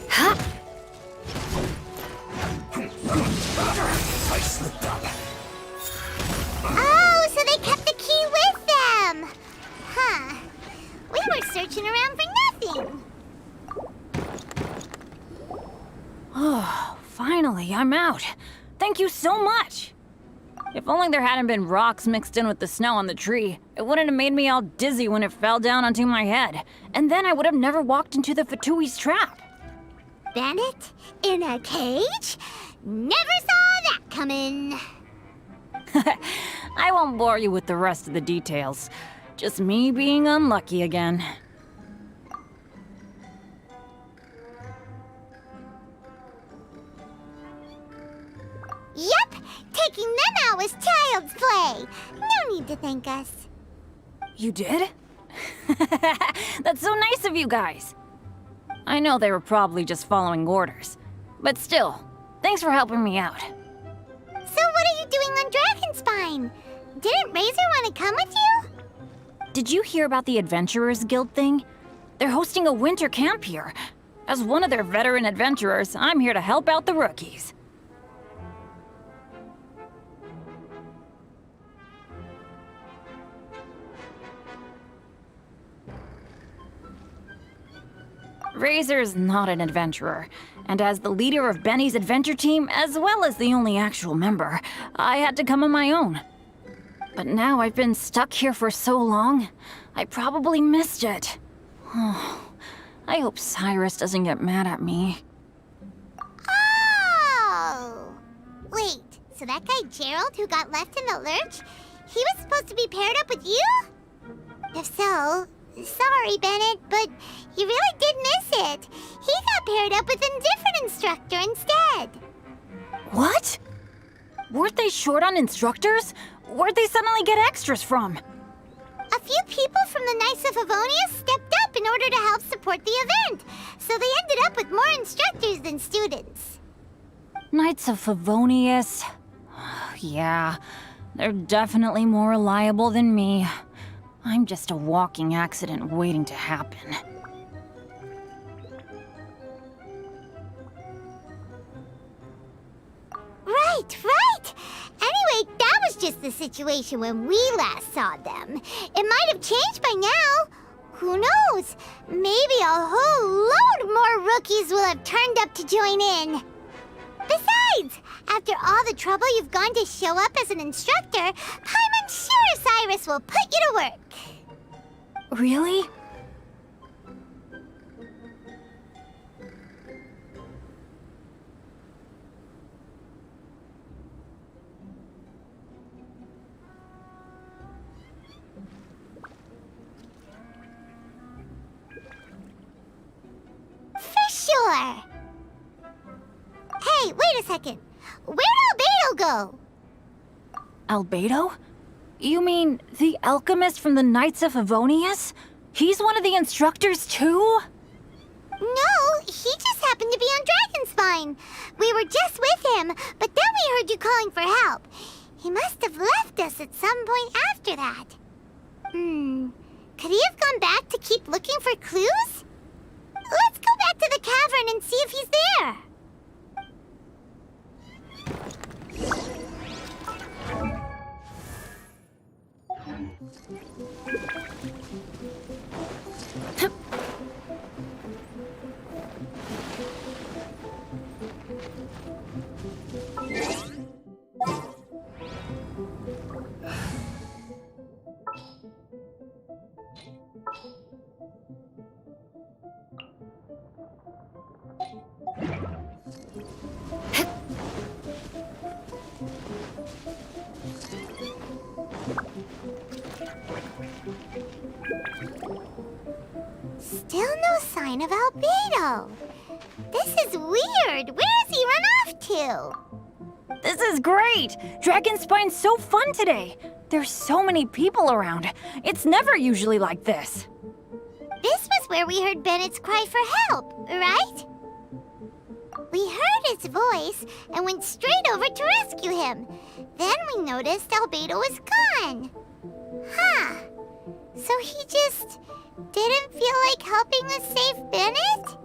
Huh? Oh, so they kept the key with them! Huh. We were searching around for nothing. Oh, finally, I'm out. Thank you so much. If only there hadn't been rocks mixed in with the snow on the tree, it wouldn't have made me all dizzy when it fell down onto my head. And then I would have never walked into the Fatui's trap. Bennett? In a cage? Never saw that coming. I won't bore you with the rest of the details. Just me being unlucky again. Yep, taking them out was child's play. No need to thank us. You did? That's so nice of you guys. I know they were probably just following orders. But still, thanks for helping me out. So what are you doing on Dragonspine? Didn't Razor want to come with you? Did you hear about the Adventurers Guild thing? They're hosting a winter camp here. As one of their veteran adventurers, I'm here to help out the rookies. Razor's not an adventurer, and as the leader of Benny's adventure team, as well as the only actual member, I had to come on my own. But now I've been stuck here for so long, I probably missed it. Oh, I hope Cyrus doesn't get mad at me. Oh! Wait, so that guy Gerald who got left in the lurch, he was supposed to be paired up with you? If so, sorry, Bennett, but you really did miss it. He got paired up with a different instructor instead. What? Weren't they short on instructors? Where'd they suddenly get extras from? A few people from the Knights of Favonius stepped up in order to help support the event, so they ended up with more instructors than students. Knights of Favonius? Yeah, they're definitely more reliable than me. I'm just a walking accident waiting to happen. Right. Anyway, that was just the situation when we last saw them. It might have changed by now. Who knows? Maybe a whole load more rookies will have turned up to join in. Besides, after all the trouble you've gone to show up as an instructor, I'm sure Cyrus will put you to work. Really? For sure. Hey, wait a second. Where'd Albedo go? Albedo? You mean the alchemist from the Knights of Favonius? He's one of the instructors too? No, he just happened to be on Dragonspine. We were just with him, but then we heard you calling for help. He must have left us at some point after that. Could he have gone back to keep looking for clues? Let's go back to the cavern and see if he's there. Still no sign of Albedo. This is weird. Where has he run off to? This is great! Dragonspine's so fun today! There's so many people around. It's never usually like this. This was where we heard Bennett's cry for help, right? We heard his voice and went straight over to rescue him. Then we noticed Albedo was gone. Huh. So he just didn't feel like helping us save Bennett?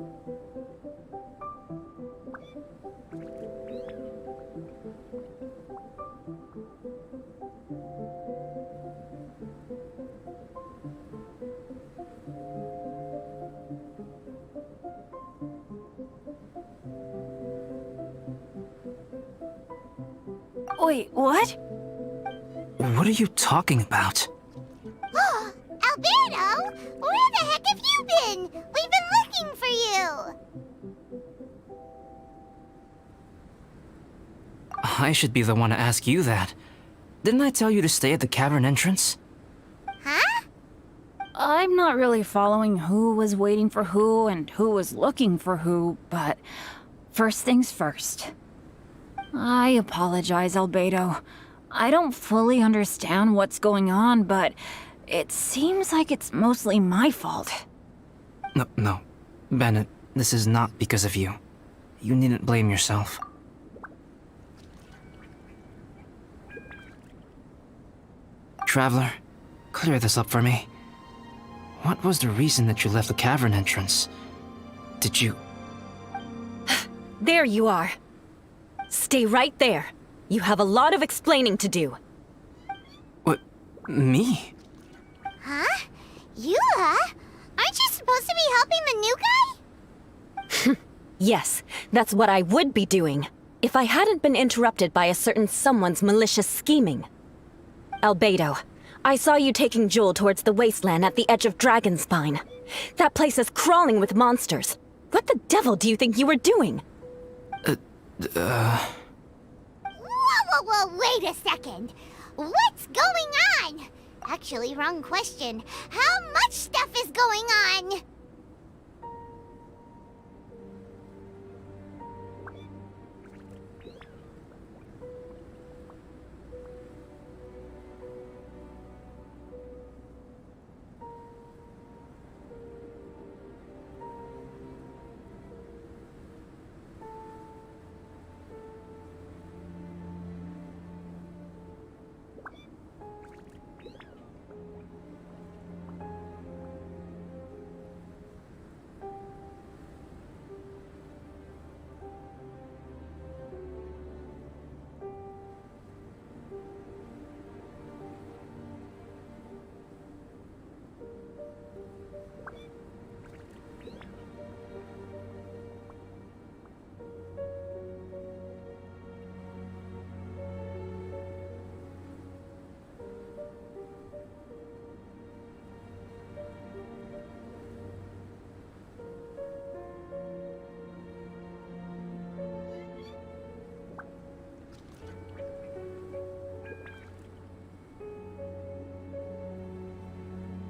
Wait, what? What are you talking about? Albedo! Where the heck have you been? We've been looking for you! I should be the one to ask you that. Didn't I tell you to stay at the cavern entrance? Huh? I'm not really following who was waiting for who and who was looking for who, but first things first. I apologize, Albedo. I don't fully understand what's going on, but it seems like it's mostly my fault. No. Bennett, this is not because of you. You needn't blame yourself. Traveler, clear this up for me. What was the reason that you left the cavern entrance? Did you... There you are. Stay right there. You have a lot of explaining to do. What? Me? Huh? You, huh? Aren't you supposed to be helping the new guy? Yes, that's what I would be doing, if I hadn't been interrupted by a certain someone's malicious scheming. Albedo, I saw you taking Joel towards the wasteland at the edge of Dragonspine. That place is crawling with monsters. What the devil do you think you were doing? Whoa, wait a second. What's going on? Actually, wrong question. How much stuff is going on?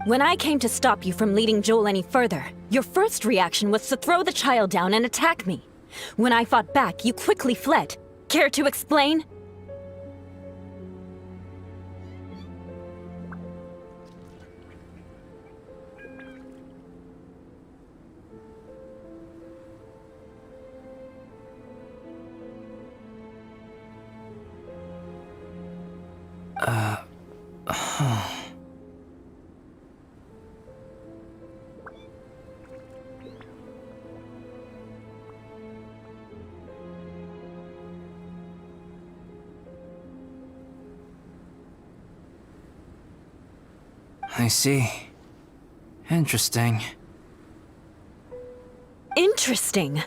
When I came to stop you from leading Joel any further, your first reaction was to throw the child down and attack me. When I fought back, you quickly fled. Care to explain? I see. Interesting. Interesting.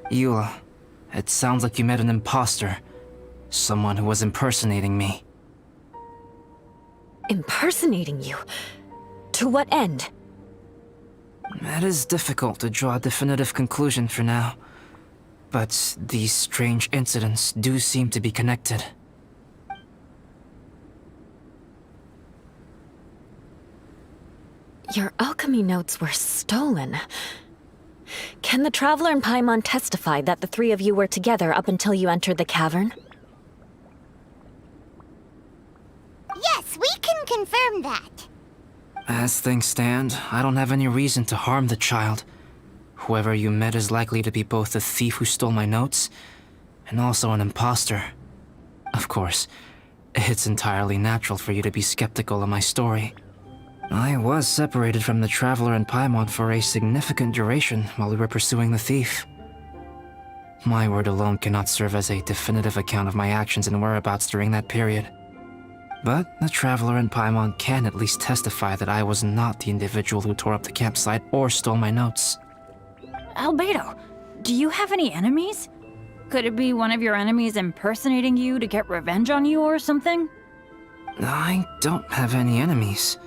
Eula, it sounds like you met an imposter. Someone who was impersonating me. Impersonating you? To what end? It is difficult to draw a definitive conclusion for now. But these strange incidents do seem to be connected. Your alchemy notes were stolen. Can the Traveler and Paimon testify that the three of you were together up until you entered the cavern? Yes, we can confirm that. As things stand, I don't have any reason to harm the child. Whoever you met is likely to be both the thief who stole my notes, and also an imposter. Of course, it's entirely natural for you to be skeptical of my story. I was separated from the Traveler and Paimon for a significant duration while we were pursuing the thief. My word alone cannot serve as a definitive account of my actions and whereabouts during that period. But the Traveler and Paimon can at least testify that I was not the individual who tore up the campsite or stole my notes. Albedo, do you have any enemies? Could it be one of your enemies impersonating you to get revenge on you or something? I don't have any enemies.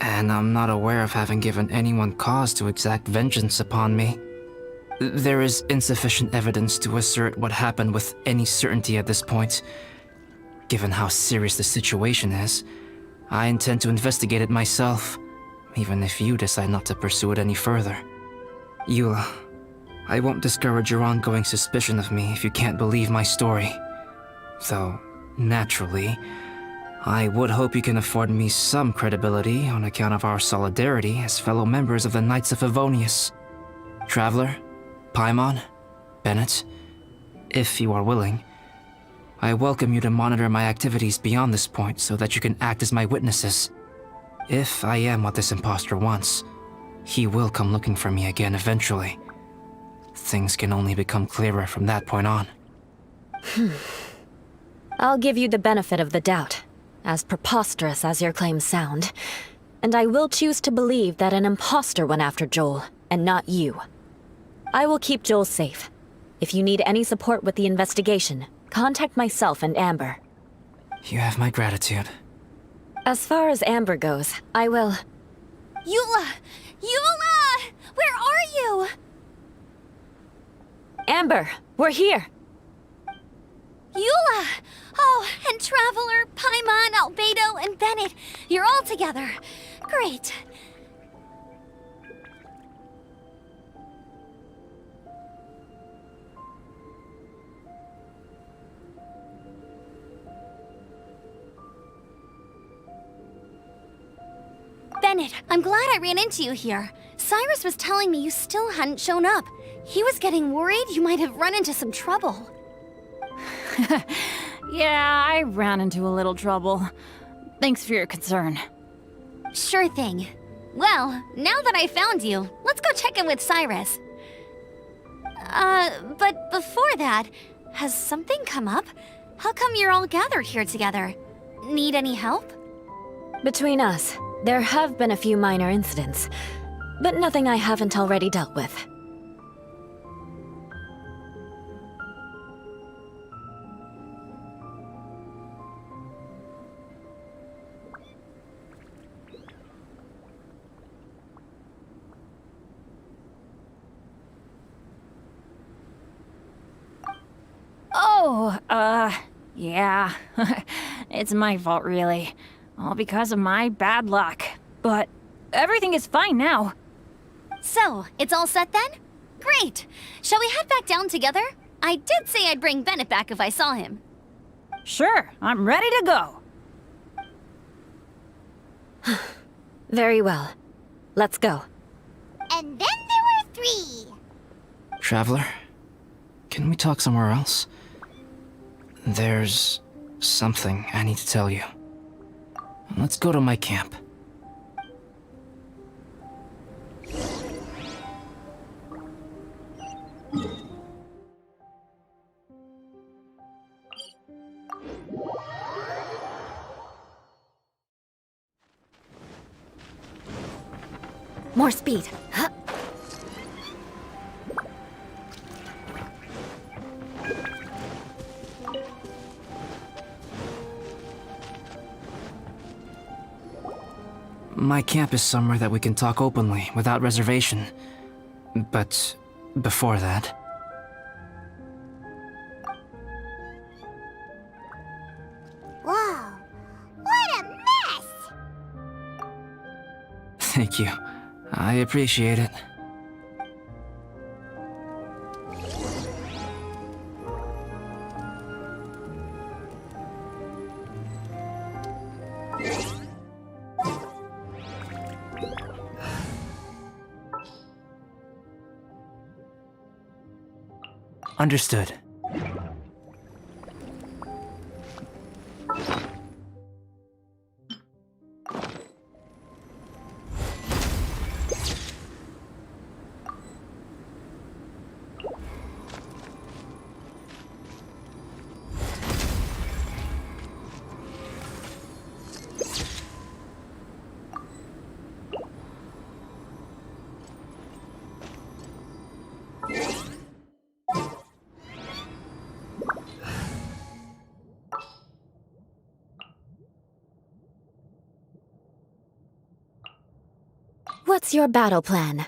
And I'm not aware of having given anyone cause to exact vengeance upon me. There is insufficient evidence to assert what happened with any certainty at this point. Given how serious the situation is, I intend to investigate it myself, even if you decide not to pursue it any further. Eula, I won't discourage your ongoing suspicion of me if you can't believe my story. Though, naturally, I would hope you can afford me some credibility on account of our solidarity as fellow members of the Knights of Favonius. Traveler, Paimon, Bennett, if you are willing, I welcome you to monitor my activities beyond this point so that you can act as my witnesses. If I am what this imposter wants, he will come looking for me again eventually. Things can only become clearer from that point on. I'll give you the benefit of the doubt, as preposterous as your claims sound. And I will choose to believe that an imposter went after Joel, and not you. I will keep Joel safe. If you need any support with the investigation, contact myself and Amber. You have my gratitude. As far as Amber goes, I will... Eula! Eula! Where are you? Amber, we're here! Eula! Oh, and Traveler, Paimon, Albedo, and Bennett. You're all together. Great. Bennett, I'm glad I ran into you here. Cyrus was telling me you still hadn't shown up. He was getting worried you might have run into some trouble. Yeah, I ran into a little trouble. Thanks for your concern. Sure thing. Well, now that I found you, let's go check in with Cyrus. But before that, has something come up? How come you're all gathered here together? Need any help? Between us, there have been a few minor incidents, but nothing I haven't already dealt with. Oh, yeah. It's my fault, really. All because of my bad luck. But everything is fine now. So, it's all set then? Great! Shall we head back down together? I did say I'd bring Bennett back if I saw him. Sure, I'm ready to go. Very well. Let's go. And then there were 3. Traveler, can we talk somewhere else? There's something I need to tell you. Let's go to my camp. More speed. Huh. My camp is somewhere that we can talk openly, without reservation. But before that... Whoa, what a mess! Thank you. I appreciate it. Understood. What's your battle plan?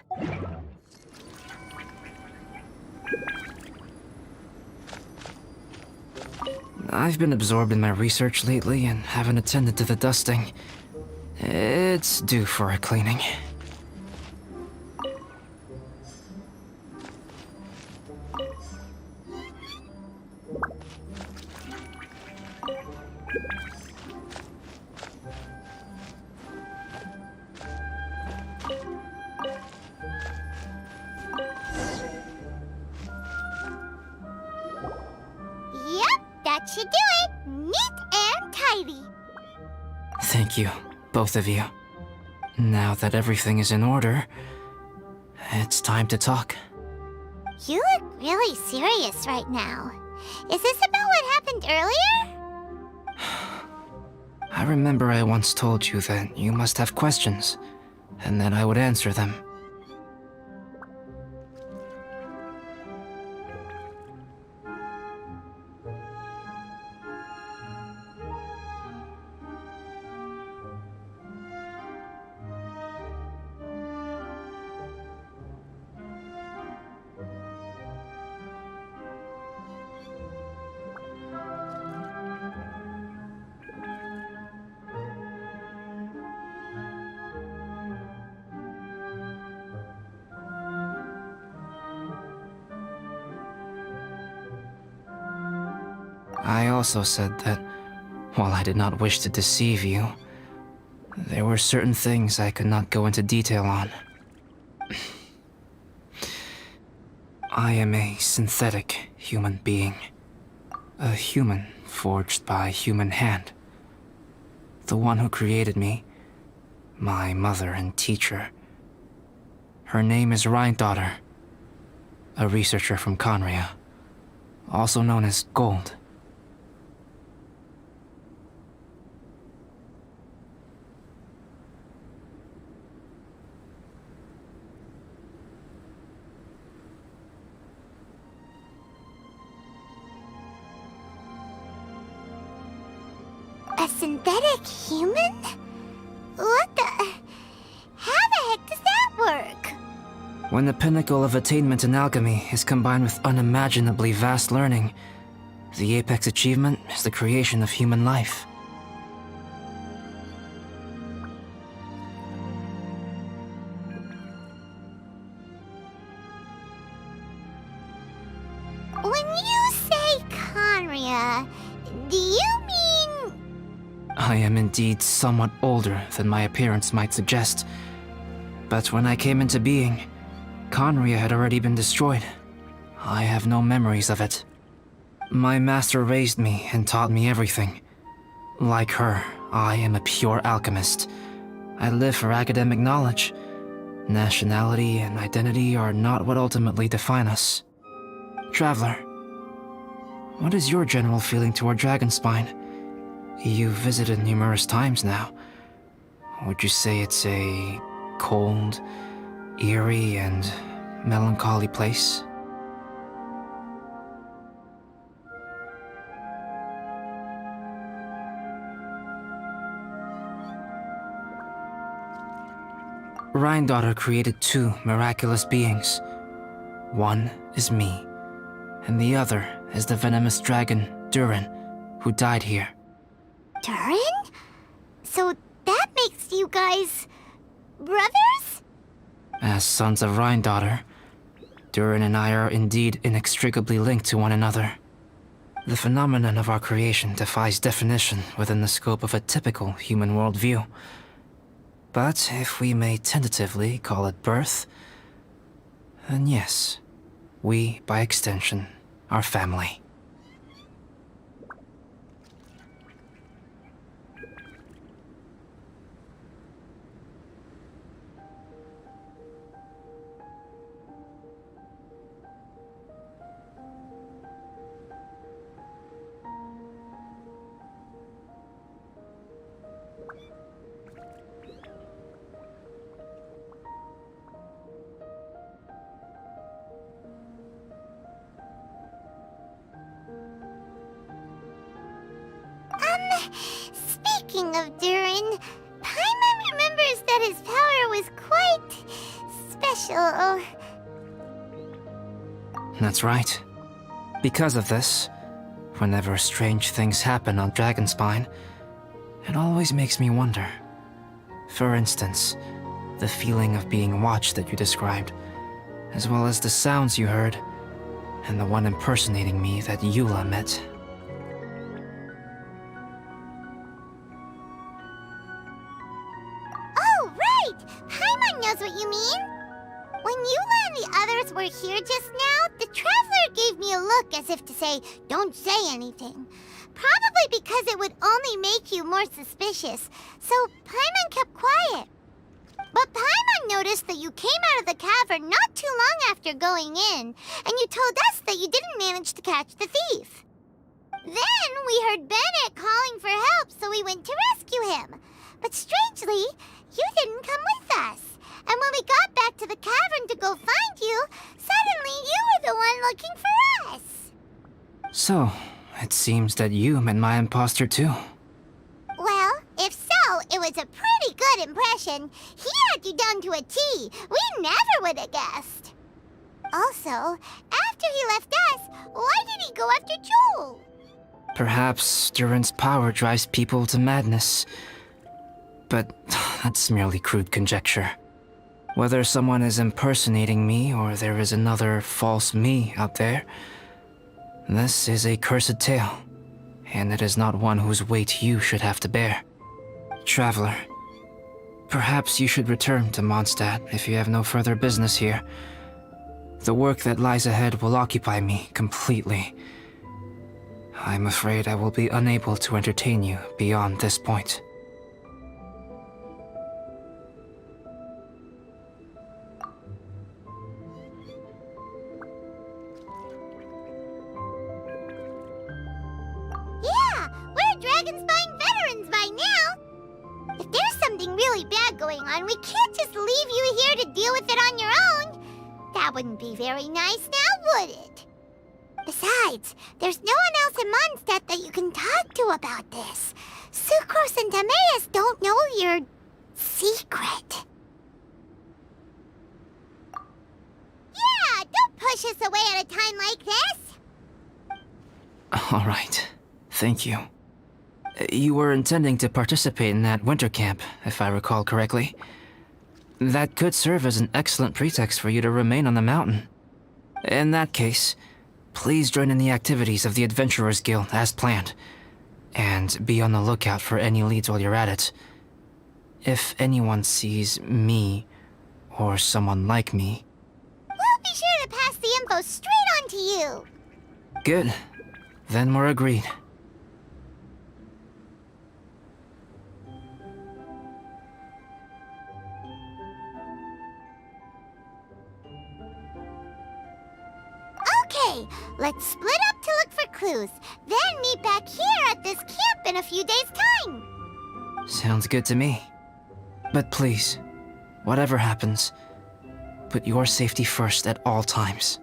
I've been absorbed in my research lately and haven't attended to the dusting. It's due for a cleaning. Yep, that should do it. Neat and tidy. Thank you, both of you. Now that everything is in order, it's time to talk. You look really serious right now. Is this about what happened earlier? I remember I once told you that you must have questions, and that I would answer them. I also said that, while I did not wish to deceive you, there were certain things I could not go into detail on. I am a synthetic human being. A human forged by human hand. The one who created me, my mother and teacher. Her name is Rhine-daughter, a researcher from Conria, also known as Gold. A synthetic human? What the... How the heck does that work? When the pinnacle of attainment in alchemy is combined with unimaginably vast learning, the apex achievement is the creation of human life. When you say Conria, do you mean... I am indeed somewhat older than my appearance might suggest. But when I came into being, Conria had already been destroyed. I have no memories of it. My master raised me and taught me everything. Like her, I am a pure alchemist. I live for academic knowledge. Nationality and identity are not what ultimately define us. Traveler, what is your general feeling toward Dragonspine? You've visited numerous times now. Would you say it's a cold, eerie and melancholy place. Rhine-daughter created two miraculous beings. One is me, and the other is the venomous dragon, Durin, who died here. Durin? So that makes you guys... brothers? As sons of Rhine-daughter, Durin and I are indeed inextricably linked to one another. The phenomenon of our creation defies definition within the scope of a typical human worldview. But if we may tentatively call it birth, then yes, we, by extension, are family. Speaking of Durin, Paimon remembers that his power was quite... special. That's right. Because of this, whenever strange things happen on Dragonspine, it always makes me wonder. For instance, the feeling of being watched that you described, as well as the sounds you heard, and the one impersonating me that Eula met. Oh, right! Paimon knows what you mean! When Eula and the others were here just now, the Traveler gave me a look as if to say, don't say anything. Probably because it would only make you more suspicious, so Paimon kept quiet. But Paimon noticed that you came out of the cavern not too long after going in, and you told us that you didn't manage to catch the thief. Then we heard Bennett calling for help, so we went to rescue him. But strangely, you didn't come with us. And when we got back to the cavern to go find you, suddenly you were the one looking for us. So, it seems that you met my imposter too. Well, if so, it was a pretty good impression. He had you down to a T. We never would have guessed. Also, after he left us, why did he go after Joel? Perhaps Durin's power drives people to madness. But that's merely crude conjecture. Whether someone is impersonating me or there is another false me out there, this is a cursed tale, and it is not one whose weight you should have to bear. Traveler, perhaps you should return to Mondstadt if you have no further business here. The work that lies ahead will occupy me completely. I'm afraid I will be unable to entertain you beyond this point. Yeah, we're Dragonspine veterans by now. If there's something really bad going on, we can't just leave you here to deal with it on your own. That wouldn't be very nice now, would it? Besides, there's no one else in Mondstadt that you can talk to about this. Sucrose and Timaeus don't know your secret. Yeah, don't push us away at a time like this. All right. Thank you. You were intending to participate in that winter camp, if I recall correctly. That could serve as an excellent pretext for you to remain on the mountain. In that case, please join in the activities of the Adventurers Guild as planned, and be on the lookout for any leads while you're at it. If anyone sees me, or someone like me... We'll be sure to pass the info straight on to you. Good. Then we're agreed. Okay, let's split up to look for clues, then meet back here at this camp in a few days' time. Sounds good to me. But please, whatever happens, Put your safety first at all times.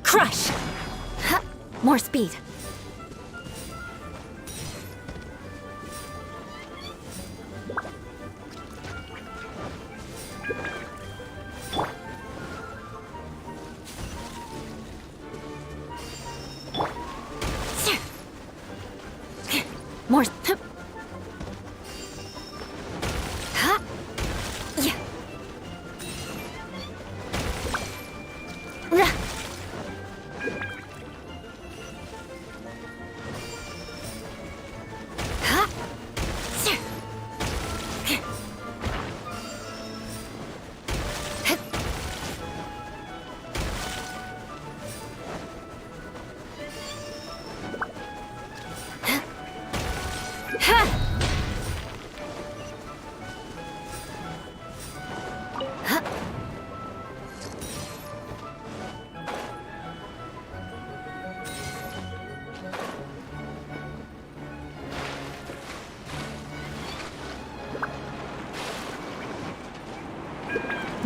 Crush! More speed. More.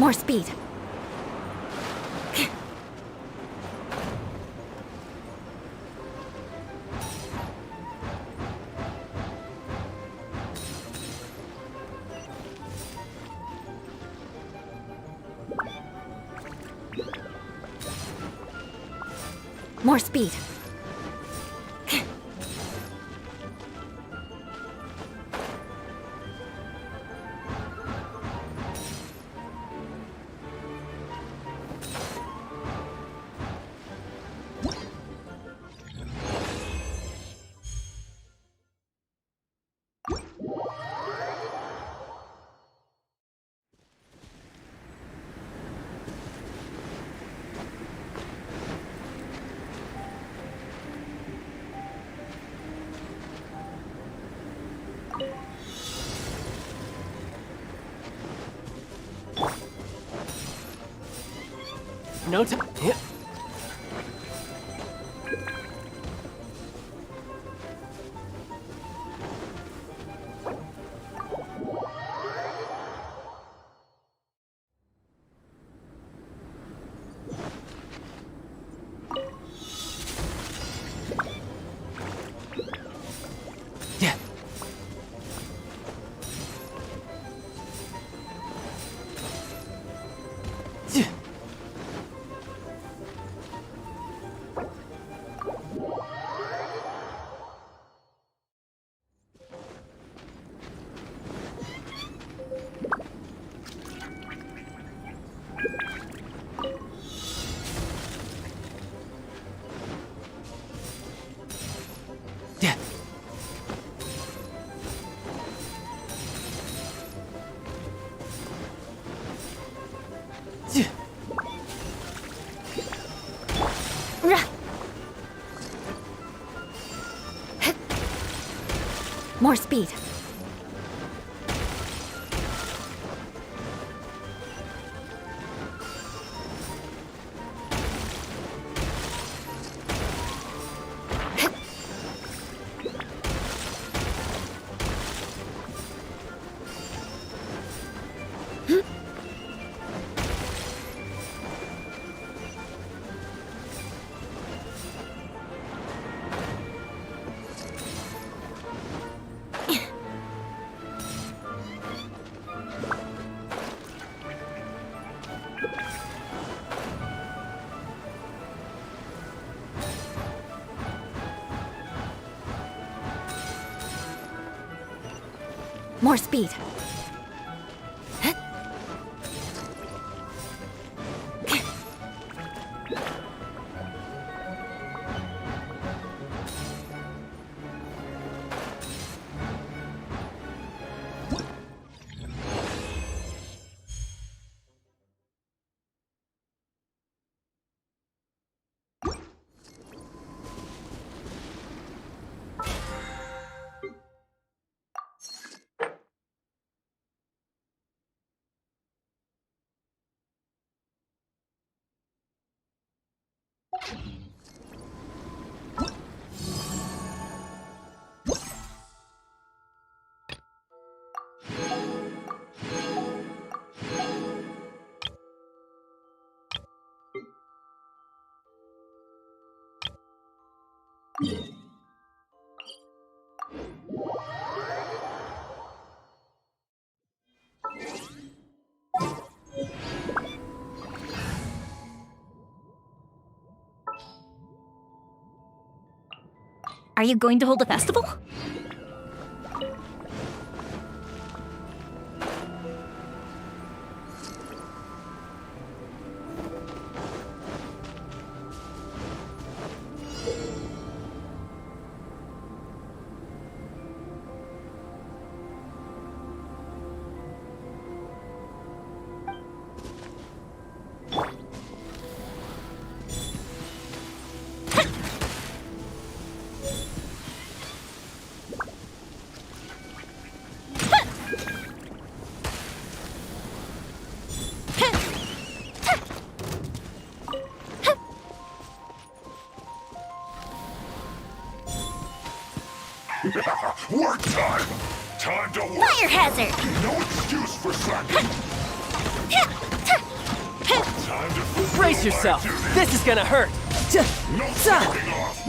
More speed. More speed. No time. Yeah. More speed. More speed. Are you going to hold a festival? Work time! Time to work! Fire hazard! No excuse for slacking! Time to fulfill Brace my yourself. duty. This is gonna hurt. No slacking off!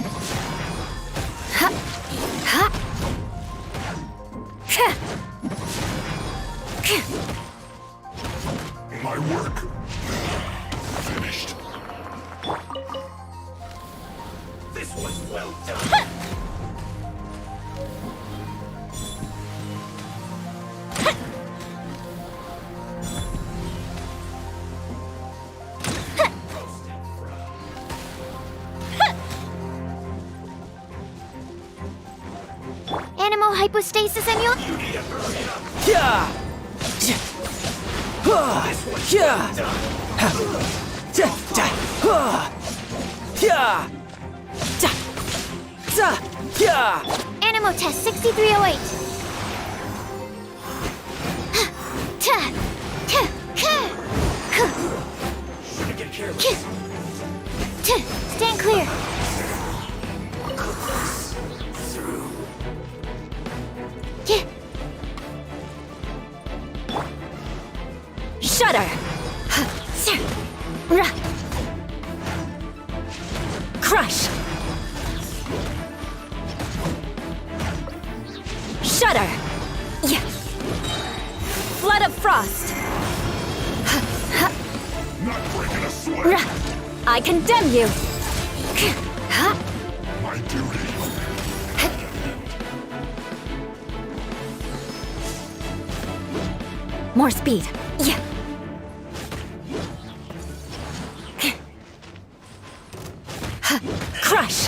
My work finished. This was well done. Animo hypostasis and you'll... Yeah! Yeah! Yeah! Animo test 6308. Stand clear. Shudder! Crush! Shudder! Flood of frost! Not breaking a sweat! I condemn you! My duty. More speed. Crush!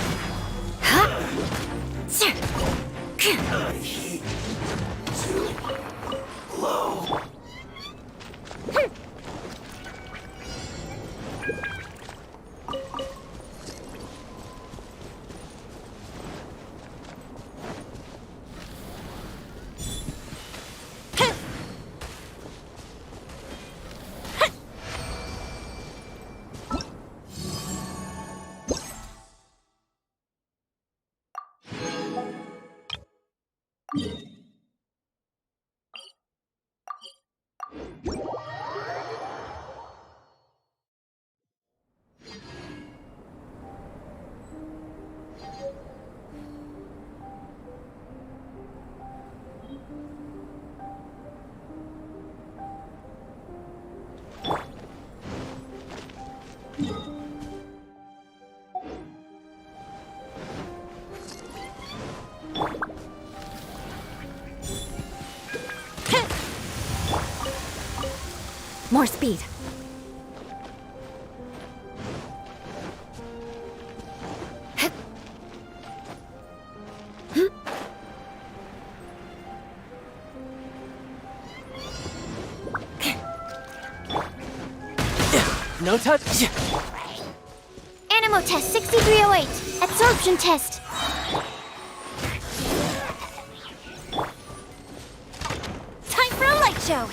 More speed. No touch. Animo test 6308. Absorption test. Time for a light show!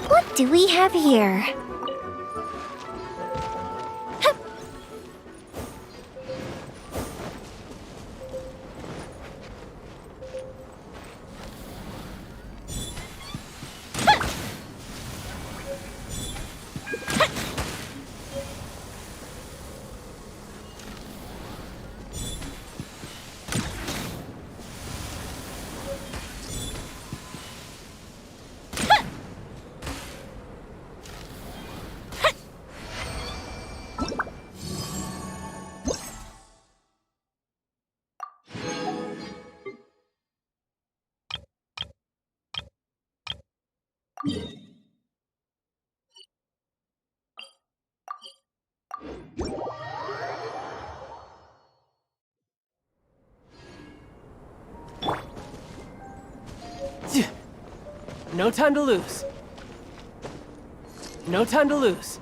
What do we have here? No time to lose. No time to lose.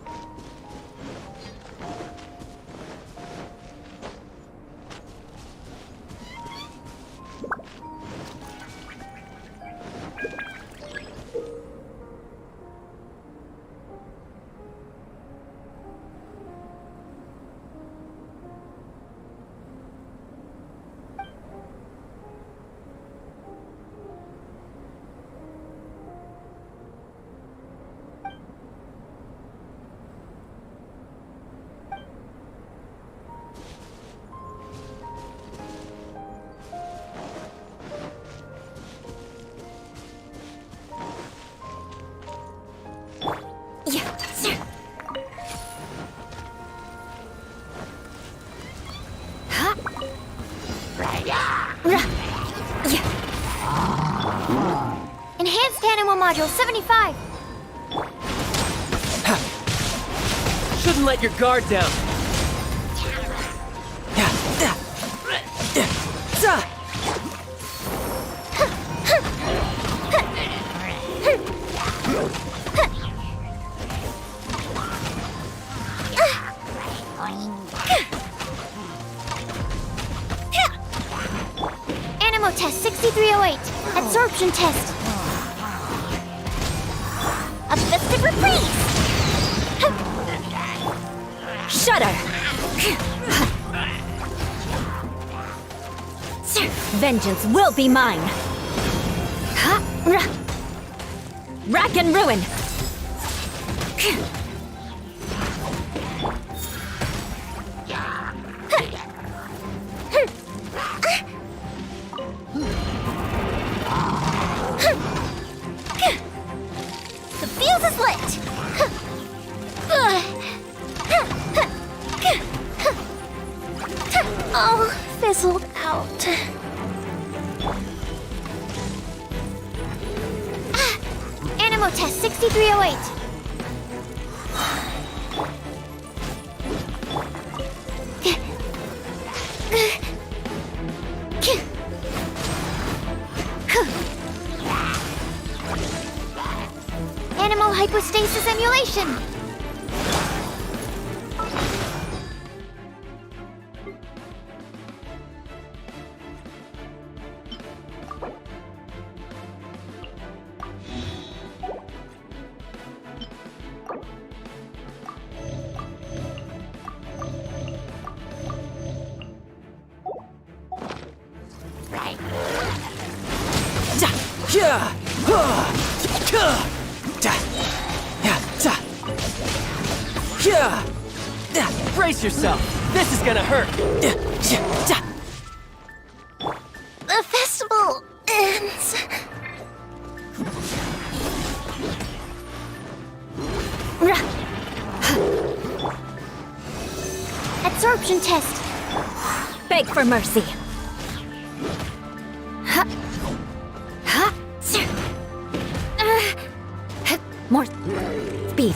Enhanced Animo Module 75. Shouldn't let your guard down. Animo test 6308. Absorption test. A festive reprise. Shudder! Vengeance will be mine! Rack and ruin! The fuse is lit. Oh, fizzled out. Animo test 6308. Animal hypostasis emulation. Brace yourself. This is gonna hurt. The festival ends. Absorption test. Beg for mercy. More speed.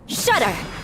Shudder!